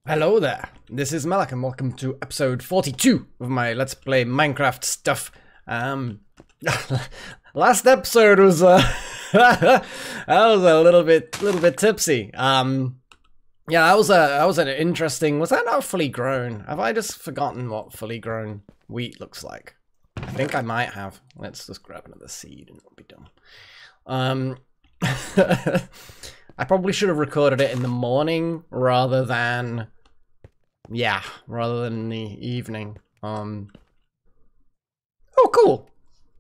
Hello there, this is Malak and welcome to episode 42 of my Let's Play Minecraft stuff. Last episode was I was a little bit tipsy. Yeah, that was an interesting. Was that not fully grown? Have I just forgotten what fully grown wheat looks like? I think I might have. Let's just grab another seed and we'll be done. I probably should have recorded it in the morning rather than in the evening. Oh, cool.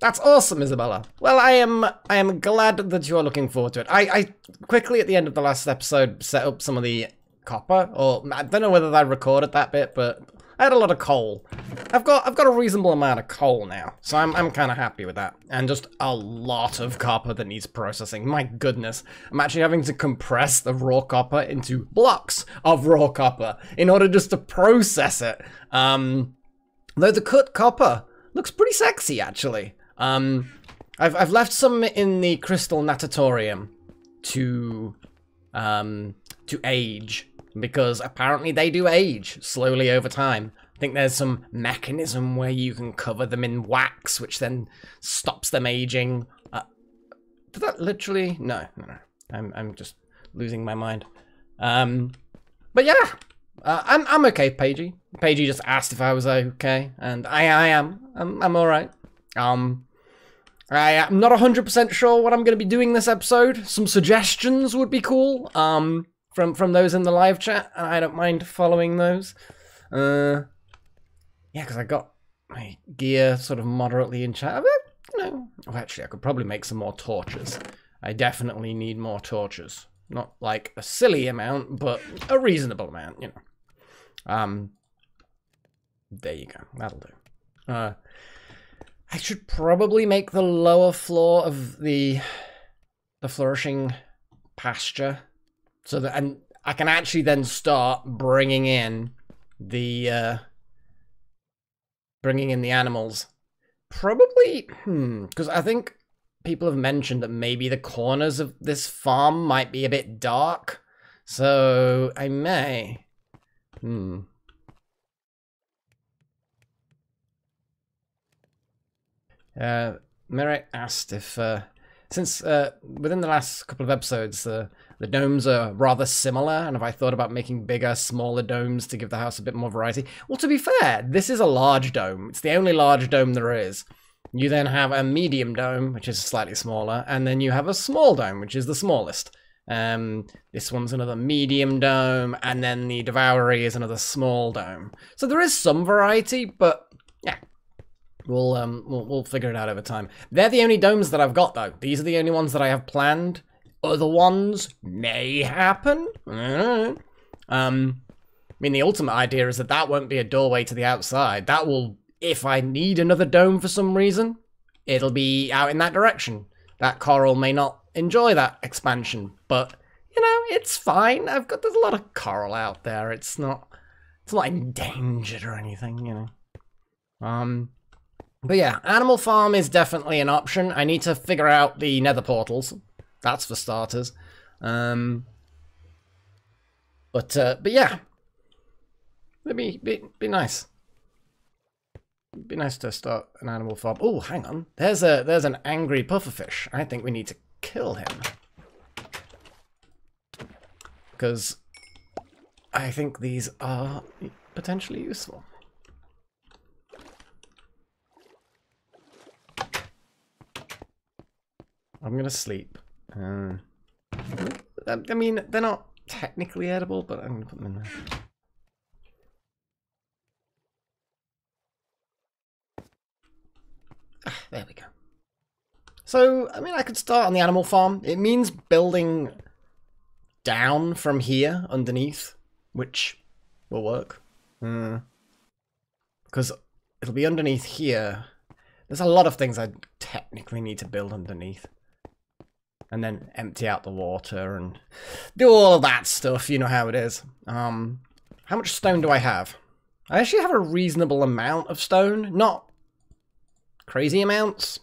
That's awesome, Isabella. Well, I am glad that you are looking forward to it. I quickly at the end of the last episode set up some of the copper, or I don't know whether I recorded that bit, but I had a lot of coal. I've got a reasonable amount of coal now, so I'm kind of happy with that. And just a lot of copper that needs processing. My goodness, I'm actually having to compress the raw copper into blocks of raw copper in order just to process it. Though the cut copper looks pretty sexy, actually. I've left some in the crystal natatorium to age, because apparently they do age slowly over time. I think there's some mechanism where you can cover them in wax, which then stops them aging. Did that literally? No. I'm just losing my mind. But yeah, I'm okay, Paigey. Paigey just asked if I was okay, and I am. I'm all right. I am not 100% sure what I'm going to be doing this episode. Some suggestions would be cool. From those in the live chat, and I don't mind following those. Yeah, because I got my gear sort of moderately in chat. You know, oh, actually, I could probably make some more torches. I definitely need more torches. Not like a silly amount, but a reasonable amount, you know. There you go. That'll do. I should probably make the lower floor of the flourishing pasture, so that, and I can actually then start bringing in the animals. Probably, because I think people have mentioned that maybe the corners of this farm might be a bit dark, so I may. Merrick asked if, since within the last couple of episodes, the domes are rather similar, and have I thought about making bigger, smaller domes to give the house a bit more variety? Well, to be fair, this is a large dome. It's the only large dome there is. You then have a medium dome, which is slightly smaller, and then you have a small dome, which is the smallest. This one's another medium dome, and then the Devoury is another small dome. So there is some variety, but yeah. We'll figure it out over time. They're the only domes that I've got, though. These are the only ones that I have planned. Other ones may happen. I mean, the ultimate idea is that won't be a doorway to the outside. That will, if I need another dome for some reason, it'll be out in that direction. That coral may not enjoy that expansion, but, you know, it's fine. There's a lot of coral out there. It's not endangered or anything, you know. But yeah, Animal Farm is definitely an option. I need to figure out the nether portals. That's for starters. But yeah. It'd be nice. It'd be nice to start an Animal Farm. Oh, hang on. There's an angry pufferfish. I think we need to kill him. Because I think these are potentially useful. I'm gonna sleep. I mean, they're not technically edible, but I'm gonna put them in there. There we go. So, I mean, I could start on the animal farm. It means building down from here underneath, which will work. Because it'll be underneath here. There's a lot of things I technically need to build underneath. And then empty out the water and do all of that stuff. You know how it is. How much stone do I have? I actually have a reasonable amount of stone. Not crazy amounts.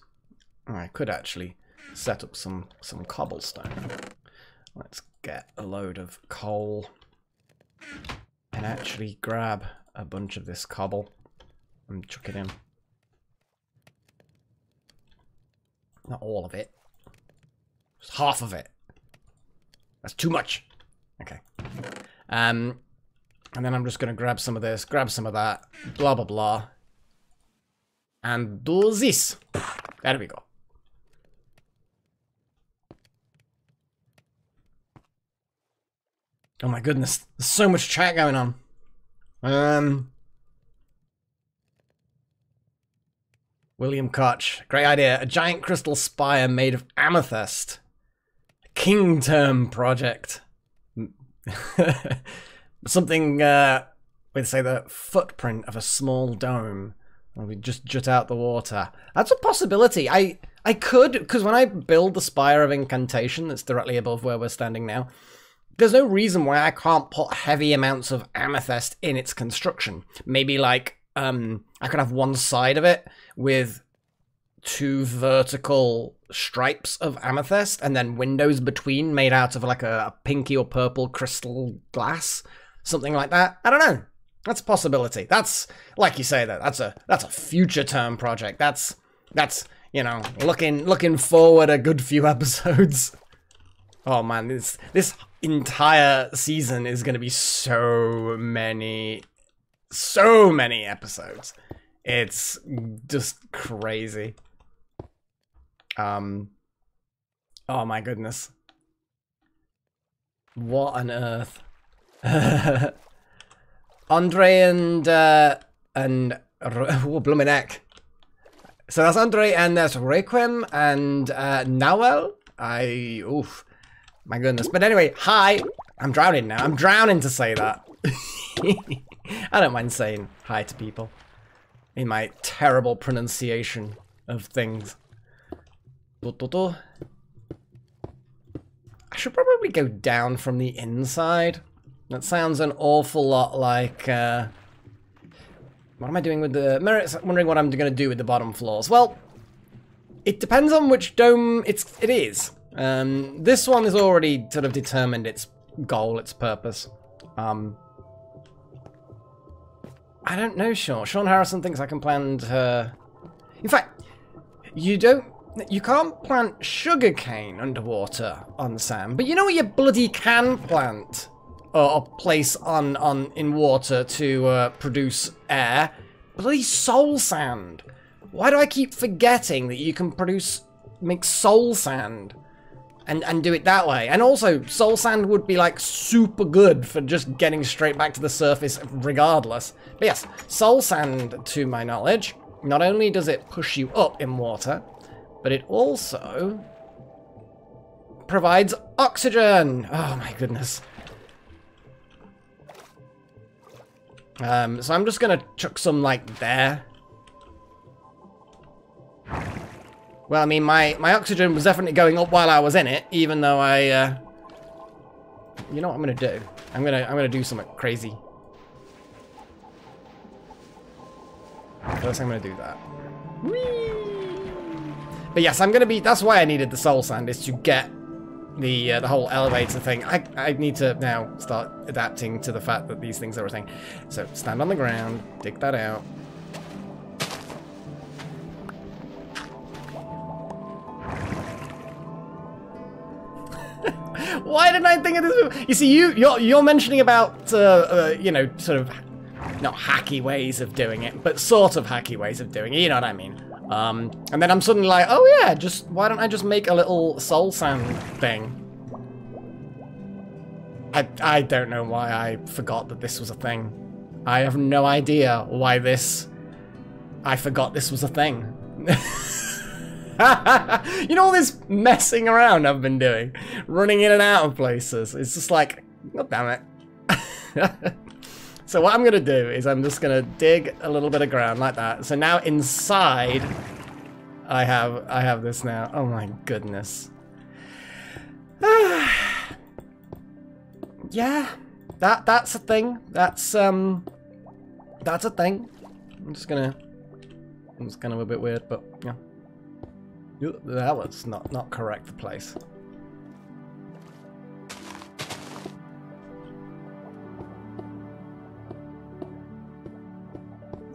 I could actually set up some cobblestone. Let's get a load of coal. and actually grab a bunch of this cobble and chuck it in. Not all of it. Just half of it. That's too much. Okay. And then I'm just going to grab some of this, grab some of that, blah, blah, blah. And do this. There we go. Oh my goodness. There's so much chat going on. William Koch. Great idea. A giant crystal spire made of amethyst. King Term project. Something with, say, the footprint of a small dome. Where we just jut out the water. That's a possibility. I could, because when I build the Spire of Incantation that's directly above where we're standing now, there's no reason why I can't put heavy amounts of amethyst in its construction. Maybe like, I could have one side of it with 2 vertical stripes of amethyst and then windows between made out of like a pinky or purple crystal glass. Something like that. I don't know. That's a possibility. That's, like you say, that's a future term project. That's you know, looking forward a good few episodes. Oh man, this entire season is going to be so many episodes. It's just crazy. Oh my goodness. What on earth? Andre and blooming heck. So that's Andre and there's Requiem and Nawel. Oof. My goodness. But anyway, hi. I'm drowning now. I'm drowning to say that. I don't mind saying hi to people. In my terrible pronunciation of things. I should probably go down from the inside. That sounds an awful lot like, what am I doing with the... Merritt's wondering what I'm going to do with the bottom floors. Well, it depends on which dome it is. This one is already sort of determined its goal, its purpose. I don't know, Sean. Sean Harrison thinks I can plant, In fact, you can't plant sugarcane underwater on sand, but you know what you bloody can plant? Or place in water to produce air? Bloody soul sand. Why do I keep forgetting that you can make soul sand and do it that way? And also, soul sand would be like super good for just getting straight back to the surface regardless. But yes, soul sand, to my knowledge, not only does it push you up in water, but it also provides oxygen. Oh my goodness. So I'm just gonna chuck some, like, there. Well, I mean, my oxygen was definitely going up while I was in it, even though I, You know what I'm gonna do? I'm gonna do something crazy. First, I'm gonna do that. Whee! But yes, that's why I needed the soul sand, is to get the whole elevator thing. I need to now start adapting to the fact that these things are a thing. So stand on the ground, dig that out. Why didn't I think of this? You see, you're mentioning about you know, sort of not hacky ways of doing it, but sort of hacky ways of doing it. You know what I mean? And then I'm suddenly like, oh yeah, why don't I just make a little soul sand thing? I don't know why I forgot that this was a thing. I have no idea why I forgot this was a thing. You know all this messing around I've been doing? Running in and out of places. It's just like, God damn it. So what I'm going to do is I'm just going to dig a little bit of ground like that. So now inside, I have this now. Oh my goodness. Yeah, that's a thing. That's a thing. It's kind of a bit weird, but yeah. That was not correct, the place.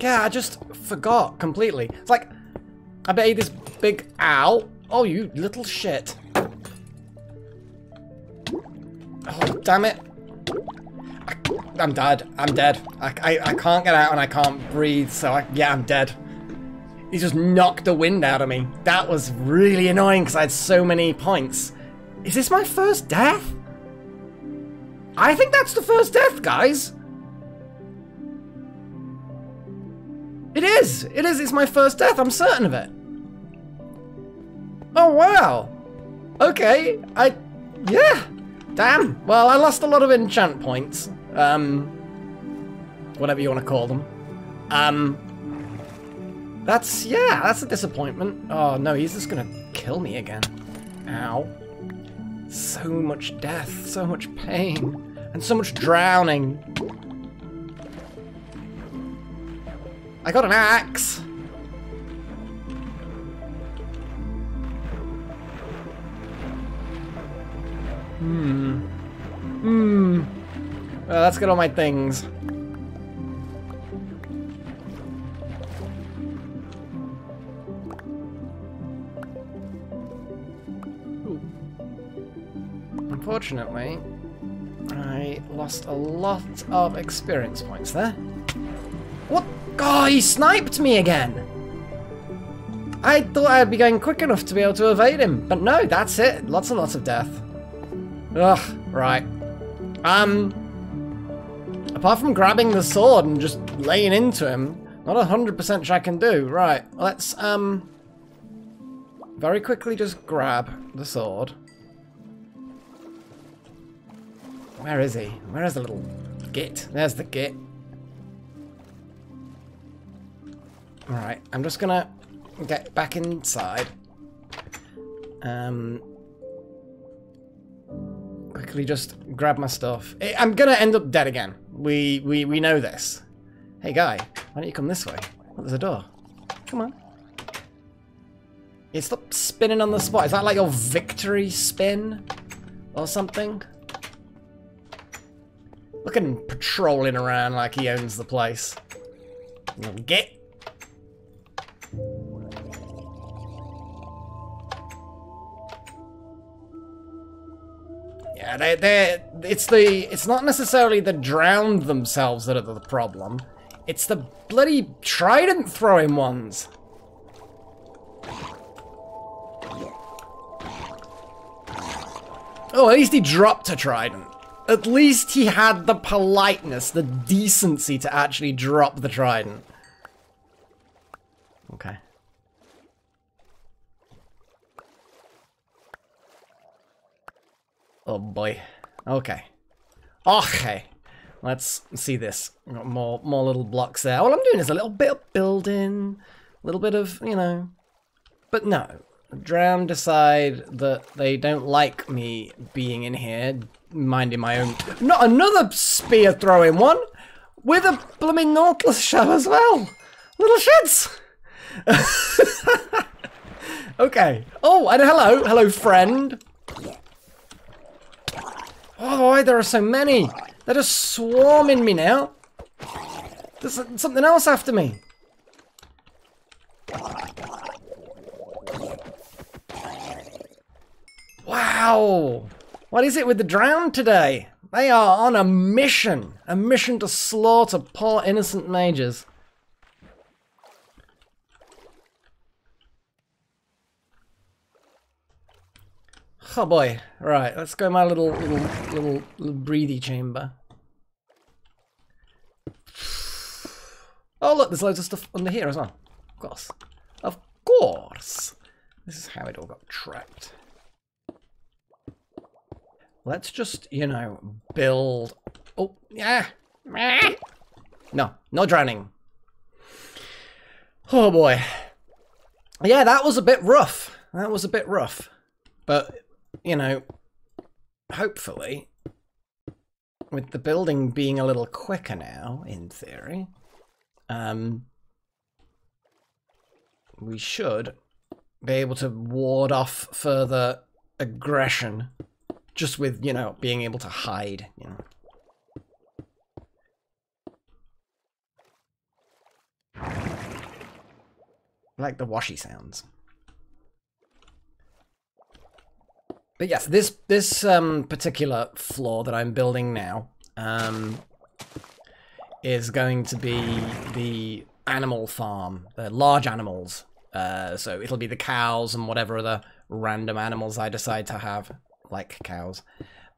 Yeah, I just forgot completely. It's like, I made this big ow. Oh, you little shit. Oh, damn it. I'm dead. I'm dead. I can't get out and I can't breathe, so yeah, I'm dead. He just knocked the wind out of me. That was really annoying because I had so many points. Is this my first death? I think that's the first death, guys. It is. It is. It's my first death. I'm certain of it. Oh, wow. Okay. Yeah. Damn. Well, I lost a lot of enchant points. Whatever you want to call them. That's a disappointment. Oh, no, he's just gonna kill me again. Ow. So much death, so much pain, and so much drowning. I got an axe. Well, let's get all my things. Ooh. Unfortunately, I lost a lot of experience points there. What? Oh, he sniped me again! I thought I'd be going quick enough to be able to evade him, but no, that's it. Lots and lots of death. Ugh, right. Apart from grabbing the sword and just laying into him, not 100% sure I can do. Right, let's, very quickly just grab the sword. Where is he? Where is the little git? There's the git. Alright, I'm just gonna get back inside. Quickly just grab my stuff. I'm gonna end up dead again. We know this. Hey guy, why don't you come this way? Oh, there's a door. Come on. You stop spinning on the spot. Is that like your victory spin? Or something? Look at him patrolling around like he owns the place. Little git. Yeah, it's not necessarily the drowned themselves that are the problem. It's the bloody trident throwing ones. Oh, at least he dropped a trident. At least he had the politeness, the decency to actually drop the trident. Okay. Oh boy. Okay. Okay. Let's see this. Got more little blocks there. All I'm doing is a little bit of building, a little bit of, you know. But no. Drown decide that they don't like me being in here, minding my own. Not another spear throwing one! With a blooming Nautilus shell as well! Little shits! Okay. Oh, and hello. Hello, friend. Oh, boy, there are so many. They're just swarming me now. There's something else after me. Wow. What is it with the drowned today? They are on a mission. A mission to slaughter poor innocent mages. Oh boy. Right, let's go my little breathy chamber. Oh look, there's loads of stuff under here as well. Of course. Of course. This is how it all got trapped. Let's just, you know, build. Oh, yeah. No, no drowning. Oh boy. Yeah, that was a bit rough. That was a bit rough. But, you know, hopefully, with the building being a little quicker now, in theory, we should be able to ward off further aggression. Just with, you know, being able to hide, you know. I like the washy sounds. But yes, this particular floor that I'm building now is going to be the animal farm, the large animals. So it'll be the cows and whatever other random animals I decide to have, like cows.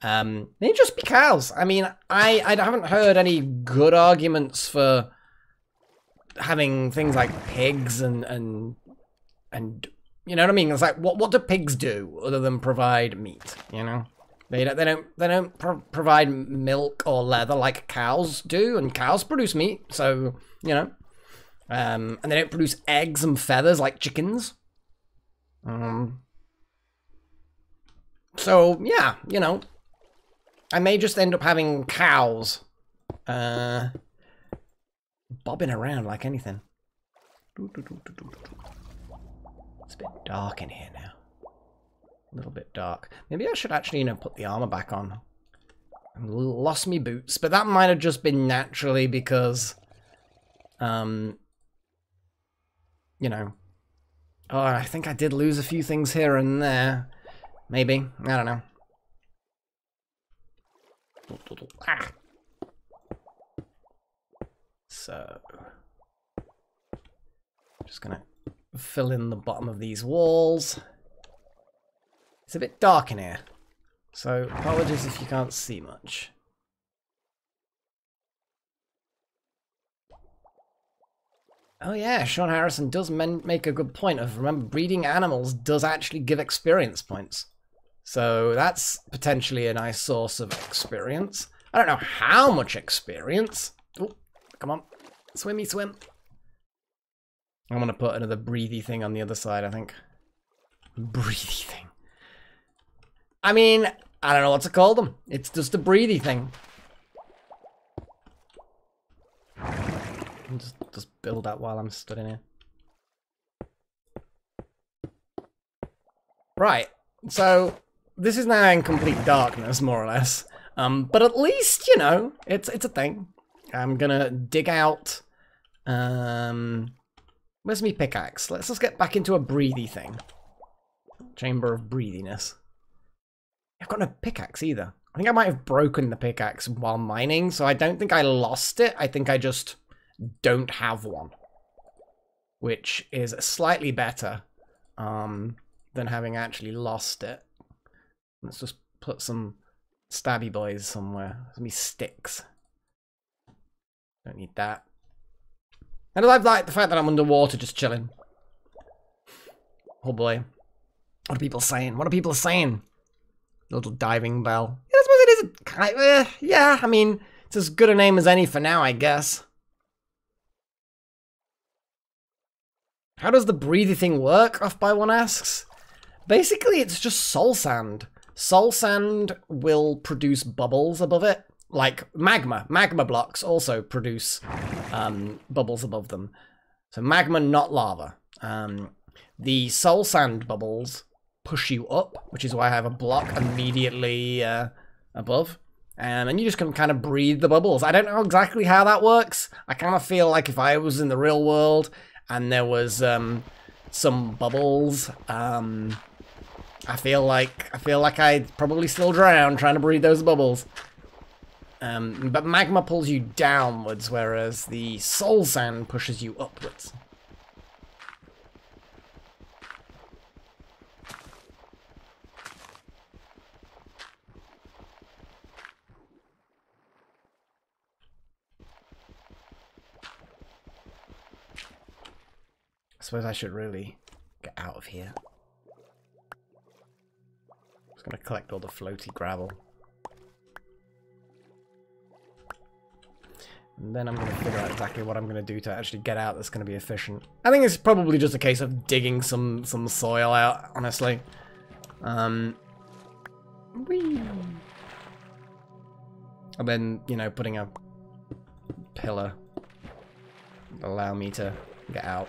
They just be cows. I mean, I haven't heard any good arguments for having things like pigs and you know what I mean? It's like, what do pigs do other than provide meat? You know, they don't provide milk or leather like cows do, and cows produce meat. So you know, and they don't produce eggs and feathers like chickens. So yeah, you know, I may just end up having cows, bobbing around like anything. It's a bit dark in here now. A little bit dark. Maybe I should actually, you know, put the armor back on. I lost me boots, but that might have just been naturally because, you know. Oh, I think I did lose a few things here and there. Maybe. I don't know. Ah. So, just gonna fill in the bottom of these walls. It's a bit dark in here, so apologies if you can't see much. Oh yeah, Sean Harrison does make a good point of, remember, breeding animals does actually give experience points. So that's potentially a nice source of experience. I don't know how much experience. Oh, come on. Swimmy swim. I'm going to put another breathy thing on the other side, I think. Breathy thing. I mean, I don't know what to call them. It's just a breathy thing. Just build that while I'm stood in here. Right. So, this is now in complete darkness, more or less. But at least, you know, it's a thing. I'm gonna dig out... where's me pickaxe? Let's just get back into a breathy thing. Chamber of breathiness. I've got no pickaxe either. I think I might have broken the pickaxe while mining, so I don't think I lost it. I think I just don't have one. Which is slightly better than having actually lost it. Let's just put some stabby boys somewhere. Some sticks. Don't need that. And I like the fact that I'm underwater just chilling. Oh boy. What are people saying? What are people saying? Little diving bell. Yeah, I suppose it is a kind of, yeah, I mean, it's as good a name as any for now, I guess. How does the breathy thing work, Off by One asks? Basically, it's just soul sand. Soul sand will produce bubbles above it. Like magma. Magma blocks also produce bubbles above them. So magma, not lava. The soul sand bubbles push you up, which is why I have a block immediately above. And you just can kind of breathe the bubbles. I don't know exactly how that works. I kind of feel like if I was in the real world and there was some bubbles, I feel like I'd probably still drown trying to breathe those bubbles. But magma pulls you downwards, whereas the soul sand pushes you upwards. I suppose I should really get out of here. I'm just gonna collect all the floaty gravel. And then I'm going to figure out exactly what I'm going to do to actually get out that's going to be efficient. I think it's probably just a case of digging some soil out, honestly. Whee! And then, you know, putting a pillar allow me to get out.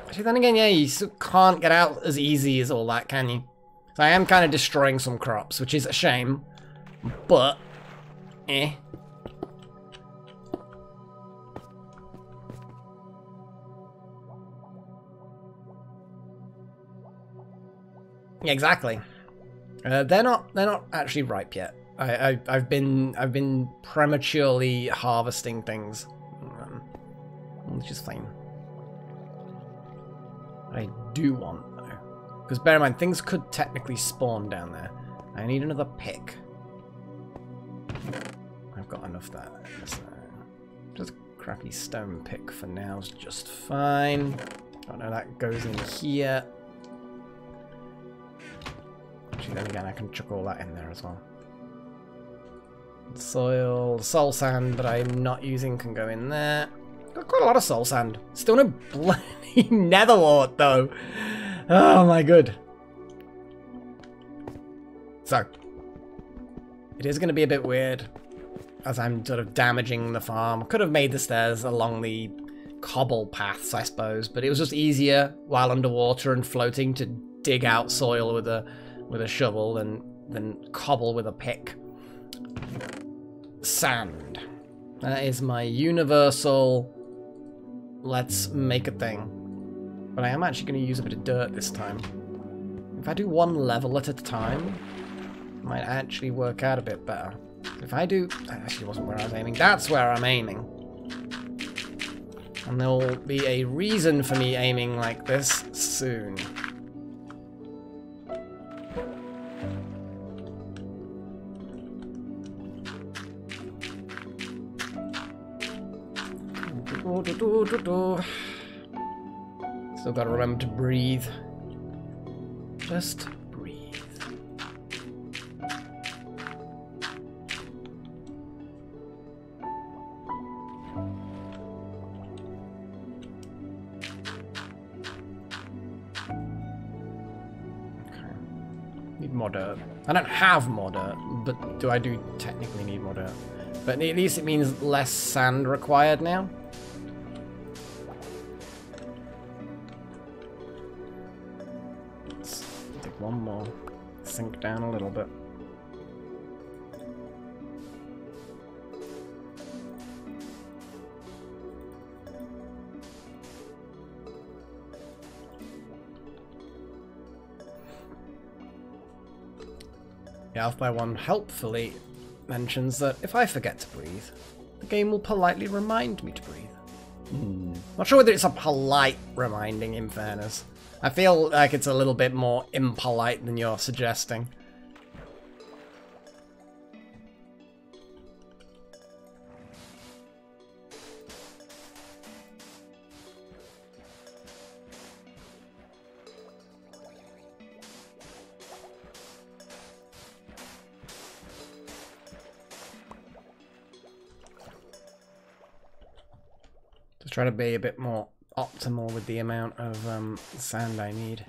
Actually, then again, yeah, you still can't get out as easy as all that, can you? So I am kind of destroying some crops, which is a shame. But, eh. Exactly. They're not actually ripe yet. I've been prematurely harvesting things, which is fine. What I do want though, because bear in mind things could technically spawn down there. I need another pick. I've got enough there. So just a crappy stone pick for now is just fine. Oh no, that goes in here. Actually, then again, I can chuck all that in there as well. Soil, soul sand that I'm not using can go in there. Got quite a lot of soul sand. Still no bloody nether wart though. Oh my god. So, it is going to be a bit weird as I'm sort of damaging the farm. Could have made the stairs along the cobble paths, I suppose, but it was just easier while underwater and floating to dig out soil with a shovel than cobble with a pick. Sand. That is my universal let's make a thing. But I am actually going to use a bit of dirt this time. If I do one level at a time, it might actually work out a bit better. If I do... That actually wasn't where I was aiming. That's where I'm aiming. And there will be a reason for me aiming like this soon. Still gotta remember to breathe. Just breathe. Okay. Need more dirt. I don't have more dirt, but do I technically need more dirt? But at least it means less sand required now. One more. Sink down a little bit. The Alpha by One helpfully mentions that if I forget to breathe, the game will politely remind me to breathe. Not sure whether it's a polite reminding, in fairness. I feel like it's a little bit more impolite than you're suggesting. Just try to be a bit more optimal with the amount of sand I need.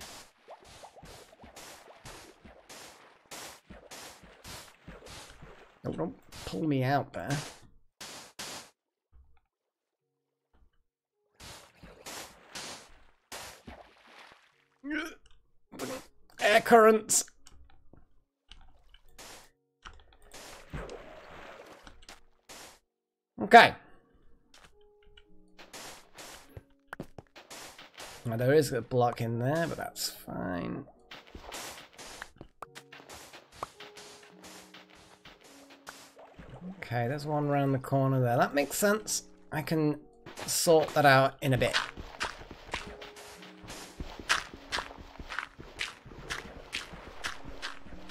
Oh, don't pull me out there. Air currents. Okay. Now, there is a block in there, but that's fine. Okay, there's one around the corner there. That makes sense. I can sort that out in a bit.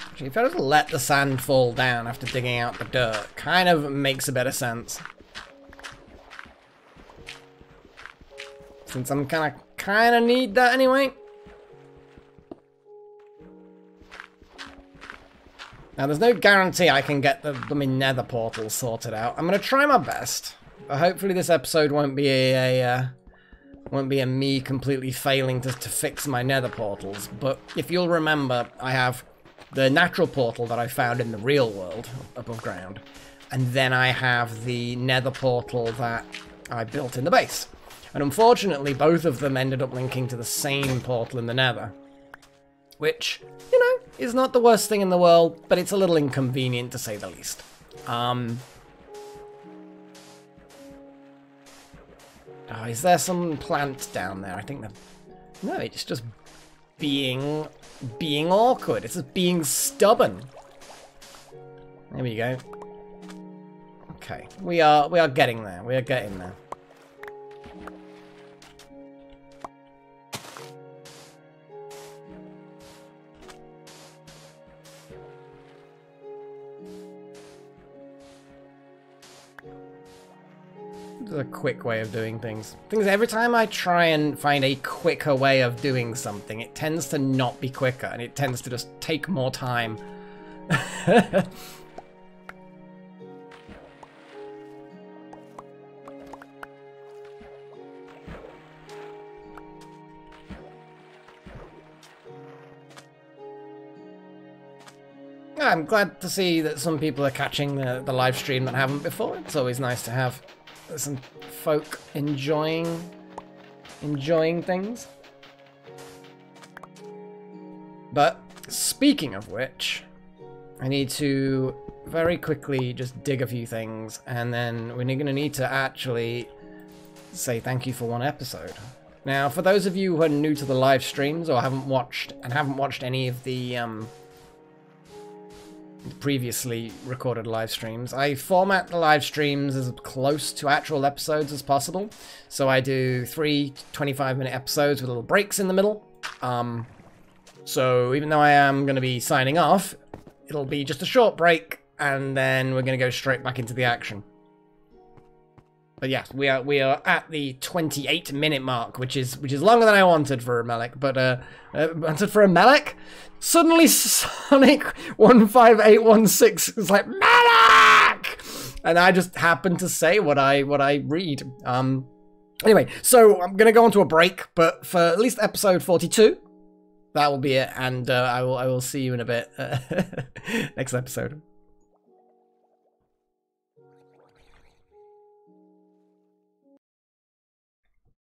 Actually, if I just let the sand fall down after digging out the dirt, kind of makes a bit of sense. Since I'm kind of need that anyway. Now, there's no guarantee I can get the nether portal sorted out. I'm gonna try my best, but hopefully this episode won't be a me completely failing to fix my nether portals. But if you'll remember, I have the natural portal that I found in the real world above ground, and then I have the nether portal that I built in the base. And unfortunately, both of them ended up linking to the same portal in the nether. Which, you know, is not the worst thing in the world, but it's a little inconvenient to say the least. Oh, is there some plant down there? I think that... No, it's just being awkward. It's just being stubborn. There we go. Okay, we are getting there. We are getting there. A quick way of doing things. Every time I try and find a quicker way of doing something, it tends to not be quicker, and it tends to just take more time. I'm glad to see that some people are catching the live stream that haven't before. It's always nice to have some folk enjoying things. But speaking of which, I need to very quickly just dig a few things, and then we're going to need to actually say thank you for one episode. Now, for those of you who are new to the live streams or haven't watched any of the previously recorded live streams, I format the live streams as close to actual episodes as possible. So I do 3 25-minute episodes with little breaks in the middle. So even though I am going to be signing off, it'll be just a short break, and then we're going to go straight back into the action. But yeah, we are at the 28-minute mark, which is longer than I wanted for a Melek. But wanted for a Melek. Suddenly, Sonic 15816 is like Melek, and I just happen to say what I read. Anyway, so I'm gonna go on to a break, but for at least episode 42, that will be it, and I will see you in a bit next episode.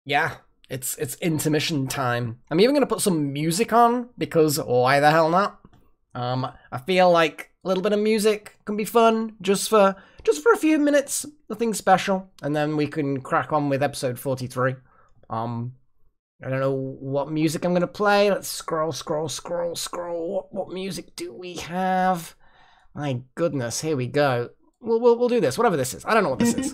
Yeah, it's intermission time. I'm even gonna put some music on because why the hell not? I feel like a little bit of music can be fun just for a few minutes, nothing special, and then we can crack on with episode 43. I don't know what music I'm gonna play. Let's scroll. What music do we have? My goodness, here we go. We'll do this, whatever this is. I don't know what this is.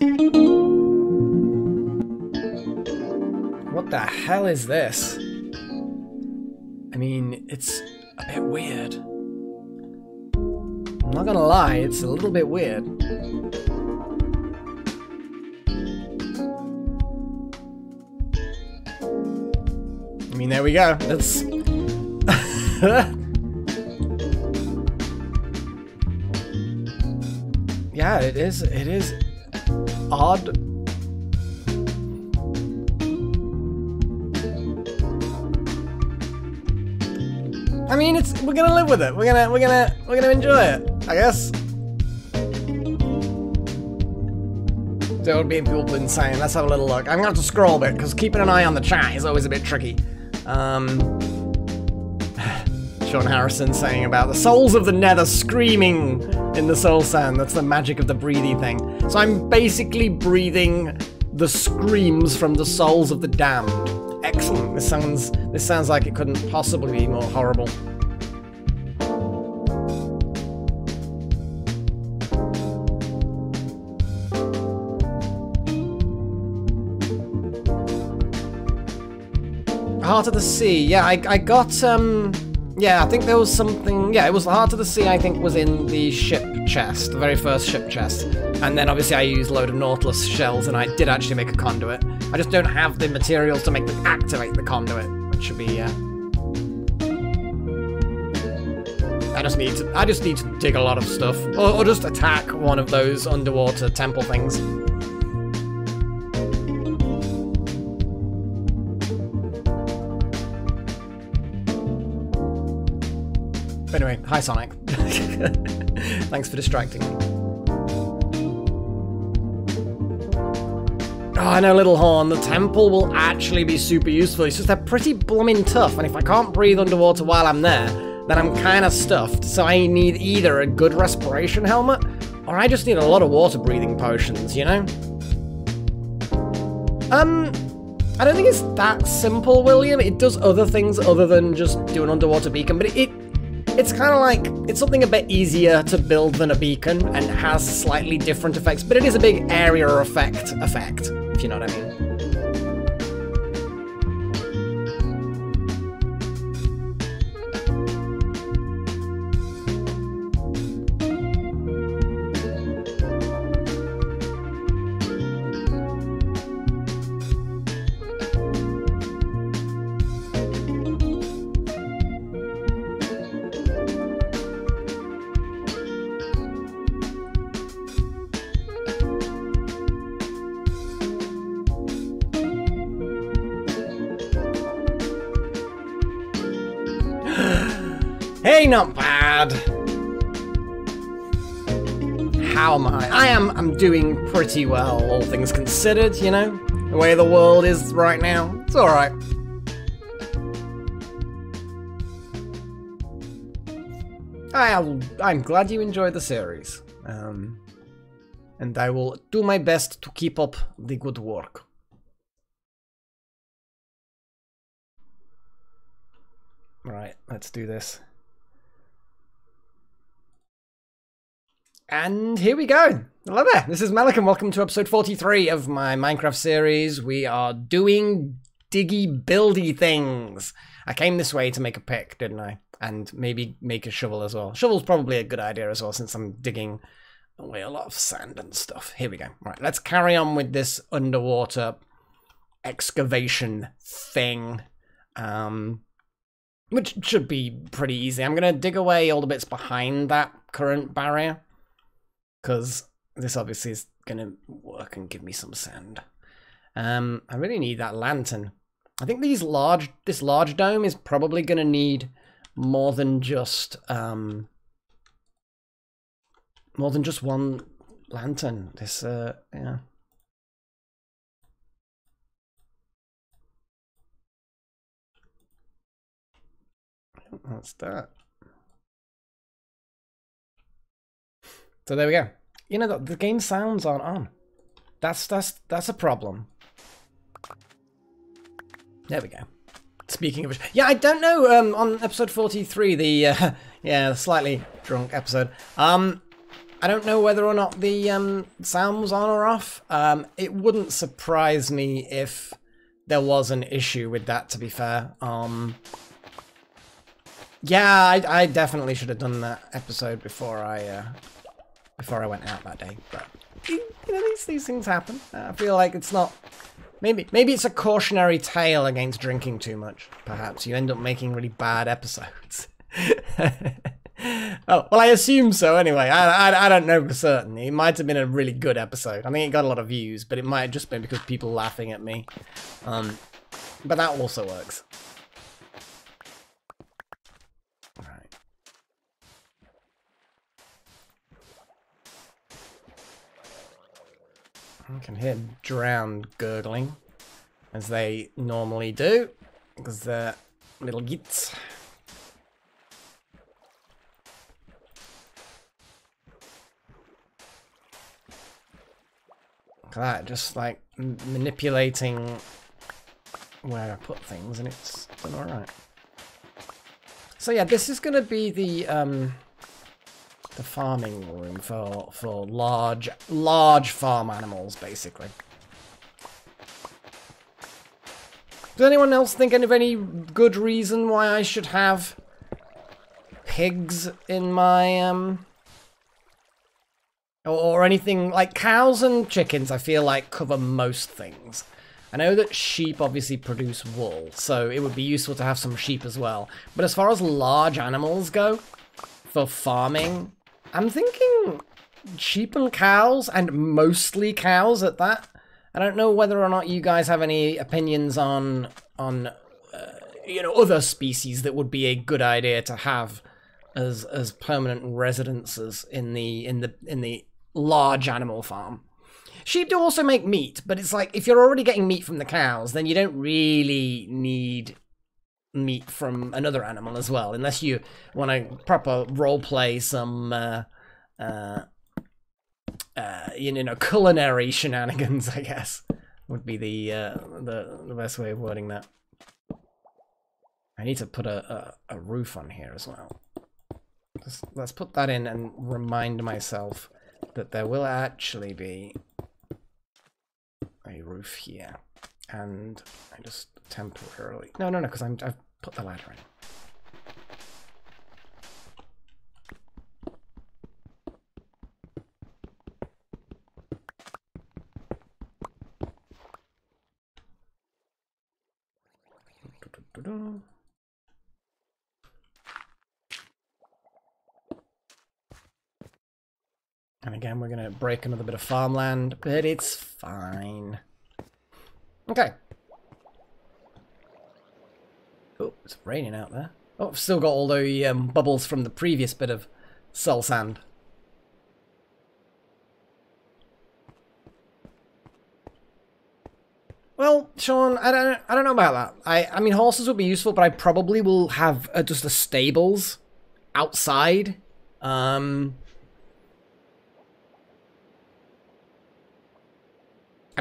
What the hell is this? I mean, it's a bit weird. I'm not gonna lie, it's a little bit weird. I mean, there we go. That's... yeah, it is odd. I mean, we're gonna live with it. We're gonna enjoy it, I guess. There would be people insane. Let's have a little look. I'm gonna have to scroll a bit because keeping an eye on the chat is always a bit tricky. Sean Harrison saying about the souls of the nether screaming in the soul sand. That's the magic of the breathy thing. So I'm basically breathing the screams from the souls of the damned. Excellent. This sounds like it couldn't possibly be more horrible. Heart of the Sea. Yeah, I got yeah, I think there was something. Yeah, it was the Heart of the Sea. I think was in the ship chest, the very first ship chest, and then obviously I used a load of Nautilus shells, and I did actually make a conduit. I just don't have the materials to activate the conduit, which should be. I just need to dig a lot of stuff, or just attack one of those underwater temple things. But anyway, hi Sonic. Thanks for distracting me. Oh, I know, Little Horn, the temple will actually be super useful. It's just they're pretty blooming tough, and if I can't breathe underwater while I'm there, then I'm kind of stuffed. So I need either a good respiration helmet, or I just need a lot of water breathing potions, you know? I don't think it's that simple, William. It does other things other than just do an underwater beacon, but it's kind of like, it's something a bit easier to build than a beacon and has slightly different effects, but it is a big area effect, if you know what I mean. Hey, not bad. How am I? I'm doing pretty well, all things considered, you know? The way the world is right now. It's alright. I'm glad you enjoyed the series. And I will do my best to keep up the good work. Right, let's do this. And here we go. Hello there, this is Malik and welcome to episode 43 of my Minecraft series. We are doing diggy buildy things. I came this way to make a pick, didn't I? And maybe make a shovel as well. Shovel's probably a good idea as well since I'm digging away a lot of sand and stuff. Here we go. Right, let's carry on with this underwater excavation thing. Which should be pretty easy. I'm going to dig away all the bits behind that current barrier, because this obviously is going to work and give me some sand. I really need that lantern. I think this large dome is probably going to need more than just one lantern. This yeah. That's that. So there we go. You know, the game sounds aren't on. That's a problem. There we go. Speaking of which, yeah, I don't know. On episode 43, the yeah, slightly drunk episode. I don't know whether or not the sound was on or off. It wouldn't surprise me if there was an issue with that. To be fair, yeah, I definitely should have done that episode before I went out that day. But you know, these things happen. I feel like it's not. Maybe it's a cautionary tale against drinking too much. Perhaps you end up making really bad episodes. Oh well, I assume so. Anyway, I don't know for certain. It might have been a really good episode. I think it got a lot of views, but it might have just been because people laughing at me. But that also works. I can hear drowned gurgling, as they normally do, because they're little gits. Look at that, just like manipulating where I put things, and it's done alright. So yeah, this is going to be the farming room for large farm animals, basically. Does anyone else think of any good reason why I should have pigs in my or anything like cows and chickens? I feel like cover most things. I know that sheep obviously produce wool, so it would be useful to have some sheep as well. But as far as large animals go for farming, I'm thinking sheep and cows, and mostly cows at that. I don't know whether or not you guys have any opinions on you know, other species that would be a good idea to have as permanent residences in the large animal farm. Sheep do also make meat, but it's like if you're already getting meat from the cows, then you don't really need meat from another animal as well, unless you want to proper roleplay some you know, culinary shenanigans, I guess. would be the best way of wording that. I need to put a roof on here as well. Let's put that in and remind myself that there will actually be a roof here. And I just temporarily... No, because I've put the ladder in. And again, we're going to break another bit of farmland, but it's fine. Okay. Oh, it's raining out there. Oh, I've still got all the bubbles from the previous bit of soul sand. Well, Sean, I don't know about that. I mean, horses would be useful, but I probably will have just the stables outside. I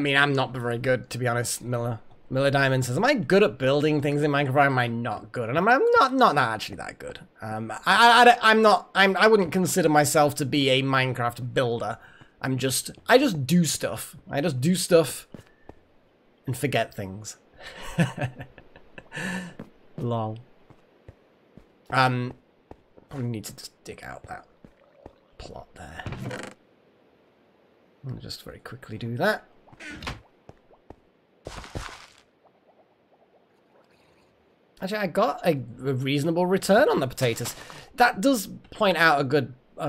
mean, I'm not very good, to be honest, Miller. Miller Diamond says, am I good at building things in Minecraft, or am I not good? And I'm not actually that good. I wouldn't consider myself to be a Minecraft builder. I just do stuff. I just do stuff and forget things. Lol. Probably need to just dig out that plot there. I'll just very quickly do that. Actually, I got a reasonable return on the potatoes. That does point out a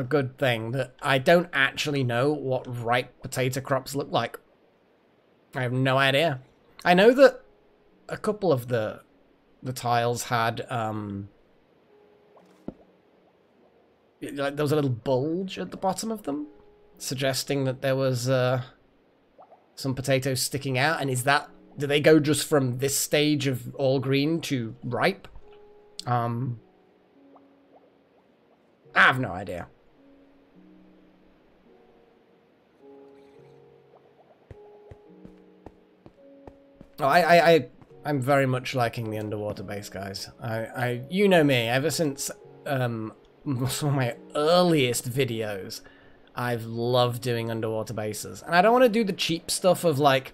good thing, that I don't actually know what ripe potato crops look like. I have no idea. I know that a couple of the tiles had like there was a little bulge at the bottom of them, suggesting that there was some potatoes sticking out. And is that, do they go just from this stage of all green to ripe? I have no idea. Oh, I'm very much liking the underwater base, guys. You know me, ever since some of my earliest videos, I've loved doing underwater bases. And I don't want to do the cheap stuff of, like,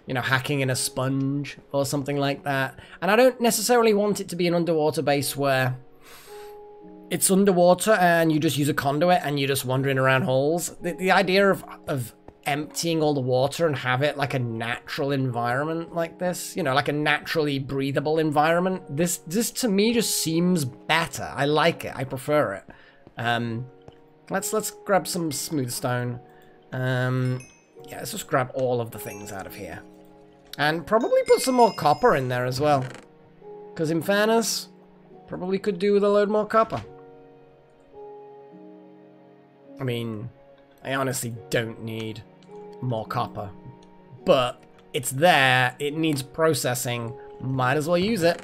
you know, hacking in a sponge or something like that. And I don't necessarily want it to be an underwater base where it's underwater and you just use a conduit and you're just wandering around holes. The idea of emptying all the water and have it like a natural environment like this, you know, like a naturally breathable environment, this to me just seems better. I like it. I prefer it. Let's grab some smooth stone. Yeah, let's just grab all of the things out of here. And probably put some more copper in there as well. Because in fairness, probably could do with a load more copper. I mean, I honestly don't need more copper. But it's there, it needs processing, might as well use it.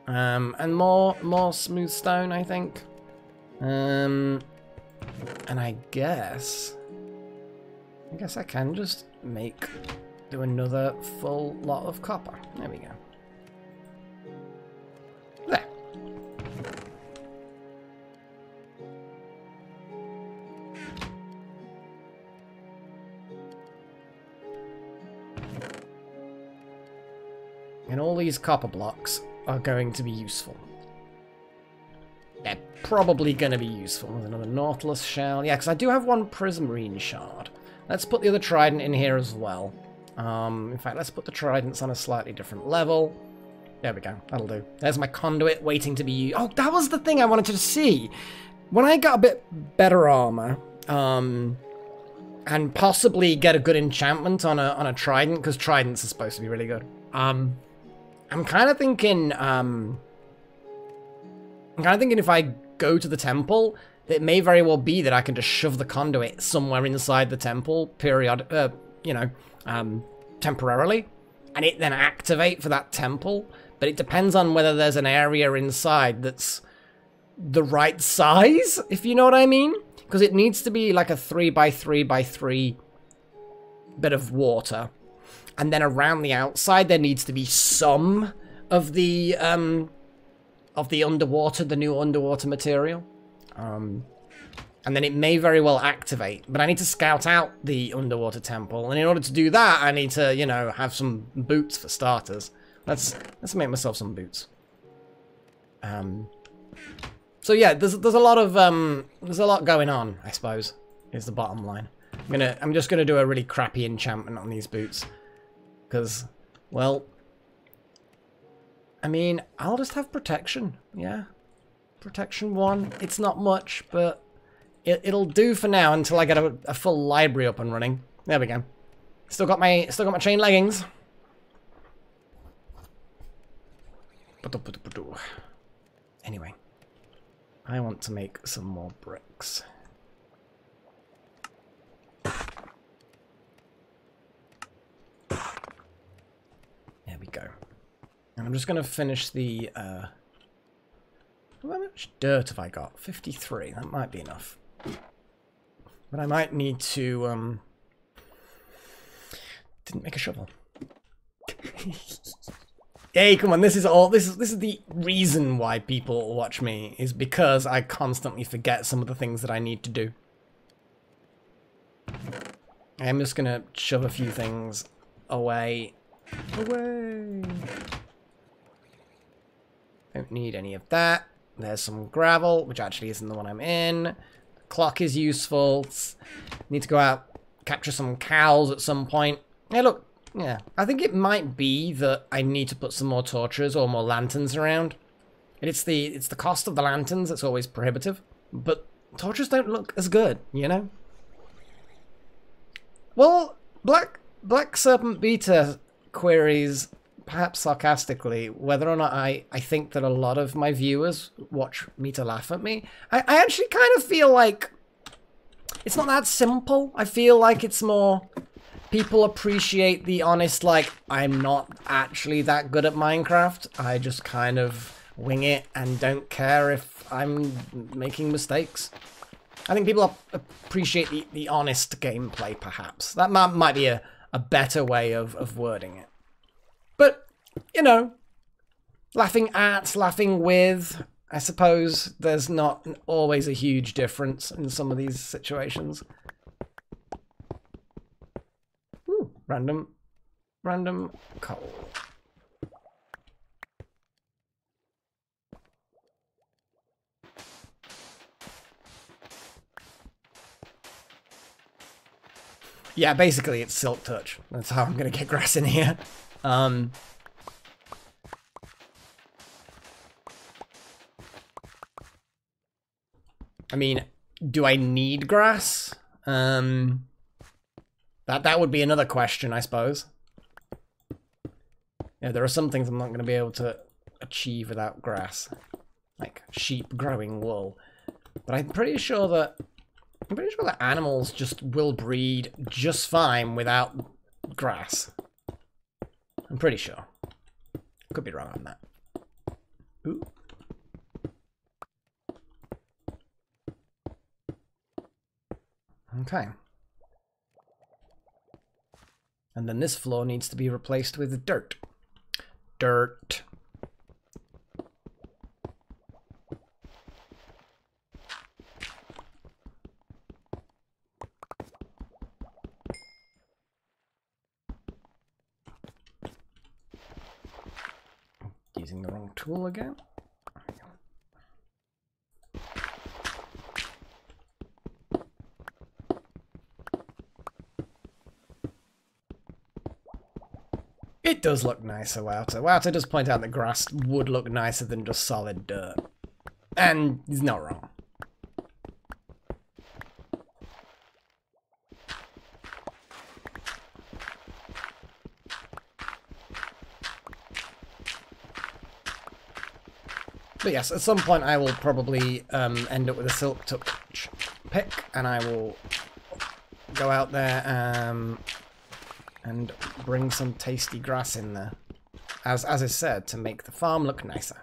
And more smooth stone, I think. And I guess I can just do another full lot of copper. There we go. There. And all these copper blocks are going to be useful. They're probably going to be useful. There's another Nautilus shell. Yeah, because I do have one Prismarine shard. Let's put the other trident in here as well. In fact, let's put the tridents on a slightly different level. There we go. That'll do. There's my conduit waiting to be used. Oh, that was the thing I wanted to see. When I got a bit better armor, and possibly get a good enchantment on a trident, because tridents are supposed to be really good. I'm kind of thinking, if I go to the temple, it may very well be that I can just shove the conduit somewhere inside the temple, temporarily, and it then activate for that temple. But it depends on whether there's an area inside that's the right size, if you know what I mean. Because it needs to be like a 3x3x3 bit of water. and then around the outside there needs to be some of the underwater, the new underwater material. And then it may very well activate, but I need to scout out the underwater temple, and in order to do that, I need to, you know, have some boots for starters. Let's make myself some boots. So yeah, there's a lot of there's a lot going on, I suppose, is the bottom line. I'm just gonna do a really crappy enchantment on these boots, because, well, I mean, I'll just have protection. Yeah, protection 1. It's not much, but it'll do for now until I get a full library up and running. There we go. Still got my chain leggings. Anyway, I want to make some more bricks. There we go. And I'm just going to finish the... how much dirt have I got? 53. That might be enough. But I might need to... Didn't make a shovel. Hey, come on, this is the reason why people watch me, is because I constantly forget some of the things that I need to do. I'm just gonna shove a few things away. Away! Don't need any of that. There's some gravel, which actually isn't the one I'm in. The clock is useful. Need to go out, capture some cows at some point. Hey, look. Yeah, I think it might be that I need to put some more torches or more lanterns around. It's the cost of the lanterns that's always prohibitive, but torches don't look as good, you know? Well, Black Serpent Beta queries, perhaps sarcastically, whether or not I think that a lot of my viewers watch me to laugh at me. I actually kind of feel like it's not that simple. I feel like it's more... People appreciate the honest, like, I'm not actually that good at Minecraft. I just kind of wing it and don't care if I'm making mistakes. I think people appreciate the honest gameplay, perhaps. That might be a better way of wording it. But, you know, laughing at, laughing with, I suppose there's not always a huge difference in some of these situations. Random coal. Yeah, basically it's Silk Touch. That's how I'm gonna get grass in here. I mean, do I need grass? That would be another question, I suppose. Yeah, there are some things I'm not going to be able to achieve without grass. Like sheep growing wool. But I'm pretty sure that animals just will breed just fine without grass. I'm pretty sure. Could be wrong on that. Ooh. Okay. And then this floor needs to be replaced with dirt. Dirt. Using the wrong tool again. It does look nicer, Wouter. Wouter does point out that grass would look nicer than just solid dirt. And he's not wrong. But yes, at some point I will probably end up with a Silk Touch pick, and I will go out there and bring some tasty grass in there, as I said, to make the farm look nicer.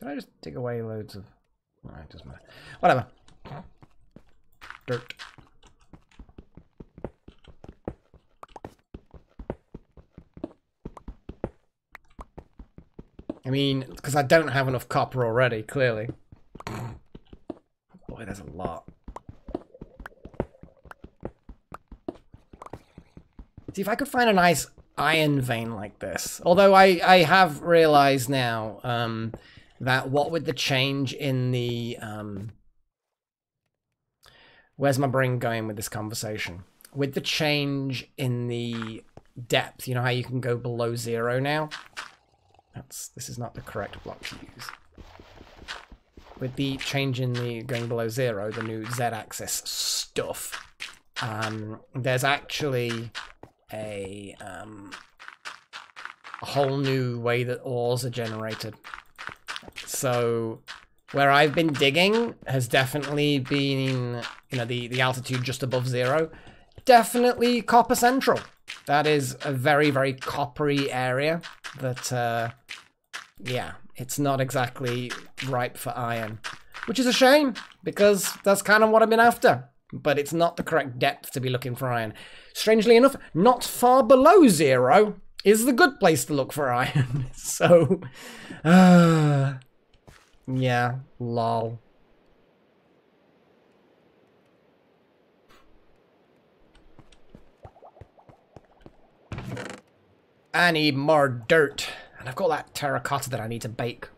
Did I just dig away loads of... it doesn't matter. Whatever. Dirt. I mean, because I don't have enough copper already, clearly. Boy, there's a lot. See, if I could find a nice iron vein like this. Although I have realized now that what with the change in the... where's my brain going with this conversation? With the change in the depth, you know how you can go below 0 now? This is not the correct block to use. With the change in the going below 0, the new Z-axis stuff, there's actually a whole new way that ores are generated. So where I've been digging has definitely been, you know, the altitude just above 0. Definitely copper central. That is a very, very coppery area that, yeah, it's not exactly ripe for iron. Which is a shame, because that's kind of what I've been after. But it's not the correct depth to be looking for iron. Strangely enough, not far below 0 is the good place to look for iron. So, yeah, lol. I need more dirt. And I've got that terracotta that I need to bake.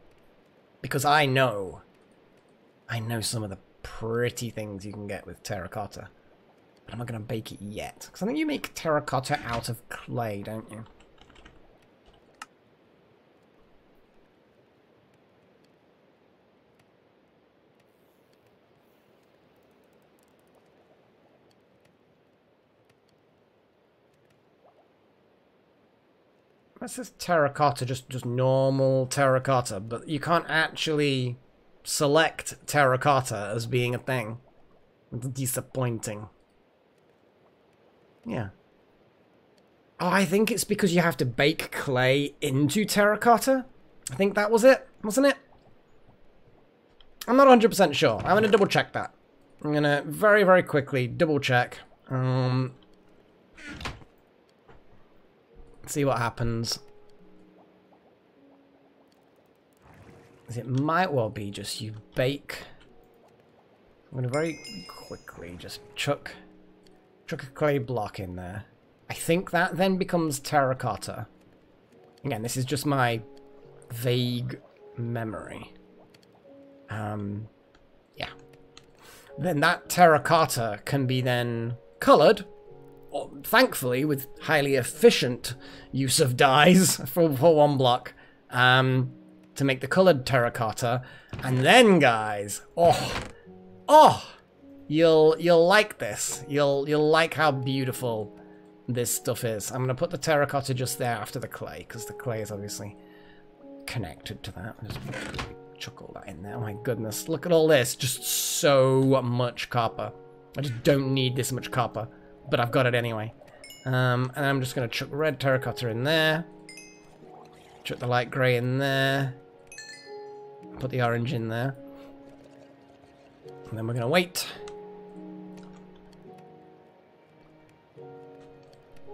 Because I know some of the pretty things you can get with terracotta. But I'm not going to bake it yet. Because I think you make terracotta out of clay, don't you? That's just terracotta, just normal terracotta, but you can't actually select terracotta as being a thing. It's disappointing. Yeah. Oh, I think it's because you have to bake clay into terracotta. I think that was it, wasn't it? I'm not 100% sure. I'm gonna double check that. I'm gonna very, very quickly double check. See what happens. It might well be just you bake. I'm gonna very quickly just chuck a clay block in there. I think that then becomes terracotta. Again, this is just my vague memory. Yeah. Then that terracotta can be then colored. Thankfully, with highly efficient use of dyes for one block, to make the colored terracotta, and then, guys, you'll like this. You'll like how beautiful this stuff is. I'm gonna put the terracotta just there after the clay, because the clay is obviously connected to that. I'll just chuck all that in there. Oh my goodness, look at all this! Just so much copper. I just don't need this much copper. But I've got it anyway. And I'm just going to chuck red terracotta in there. Chuck the light grey in there. Put the orange in there. And then we're going to wait.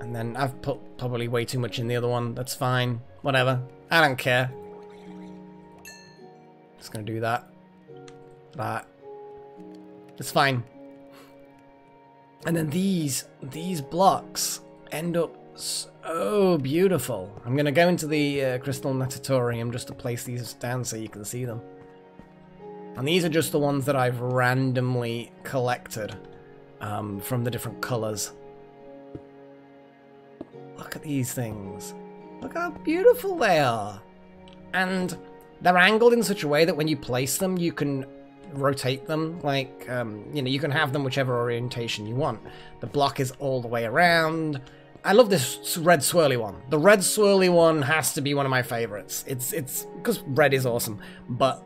And then I've put probably way too much in the other one. That's fine. Whatever. I don't care. Just going to do that. That. It's fine. And then these blocks end up so beautiful. I'm going to go into the Crystal Natatorium just to place these down so you can see them. And these are just the ones that I've randomly collected from the different colours. Look at these things. Look how beautiful they are. And they're angled in such a way that when you place them, you can rotate them, like, you know, you can have them whichever orientation you want. The block is all the way around. I love this red swirly one. The red swirly one has to be one of my favorites. It's because red is awesome. But,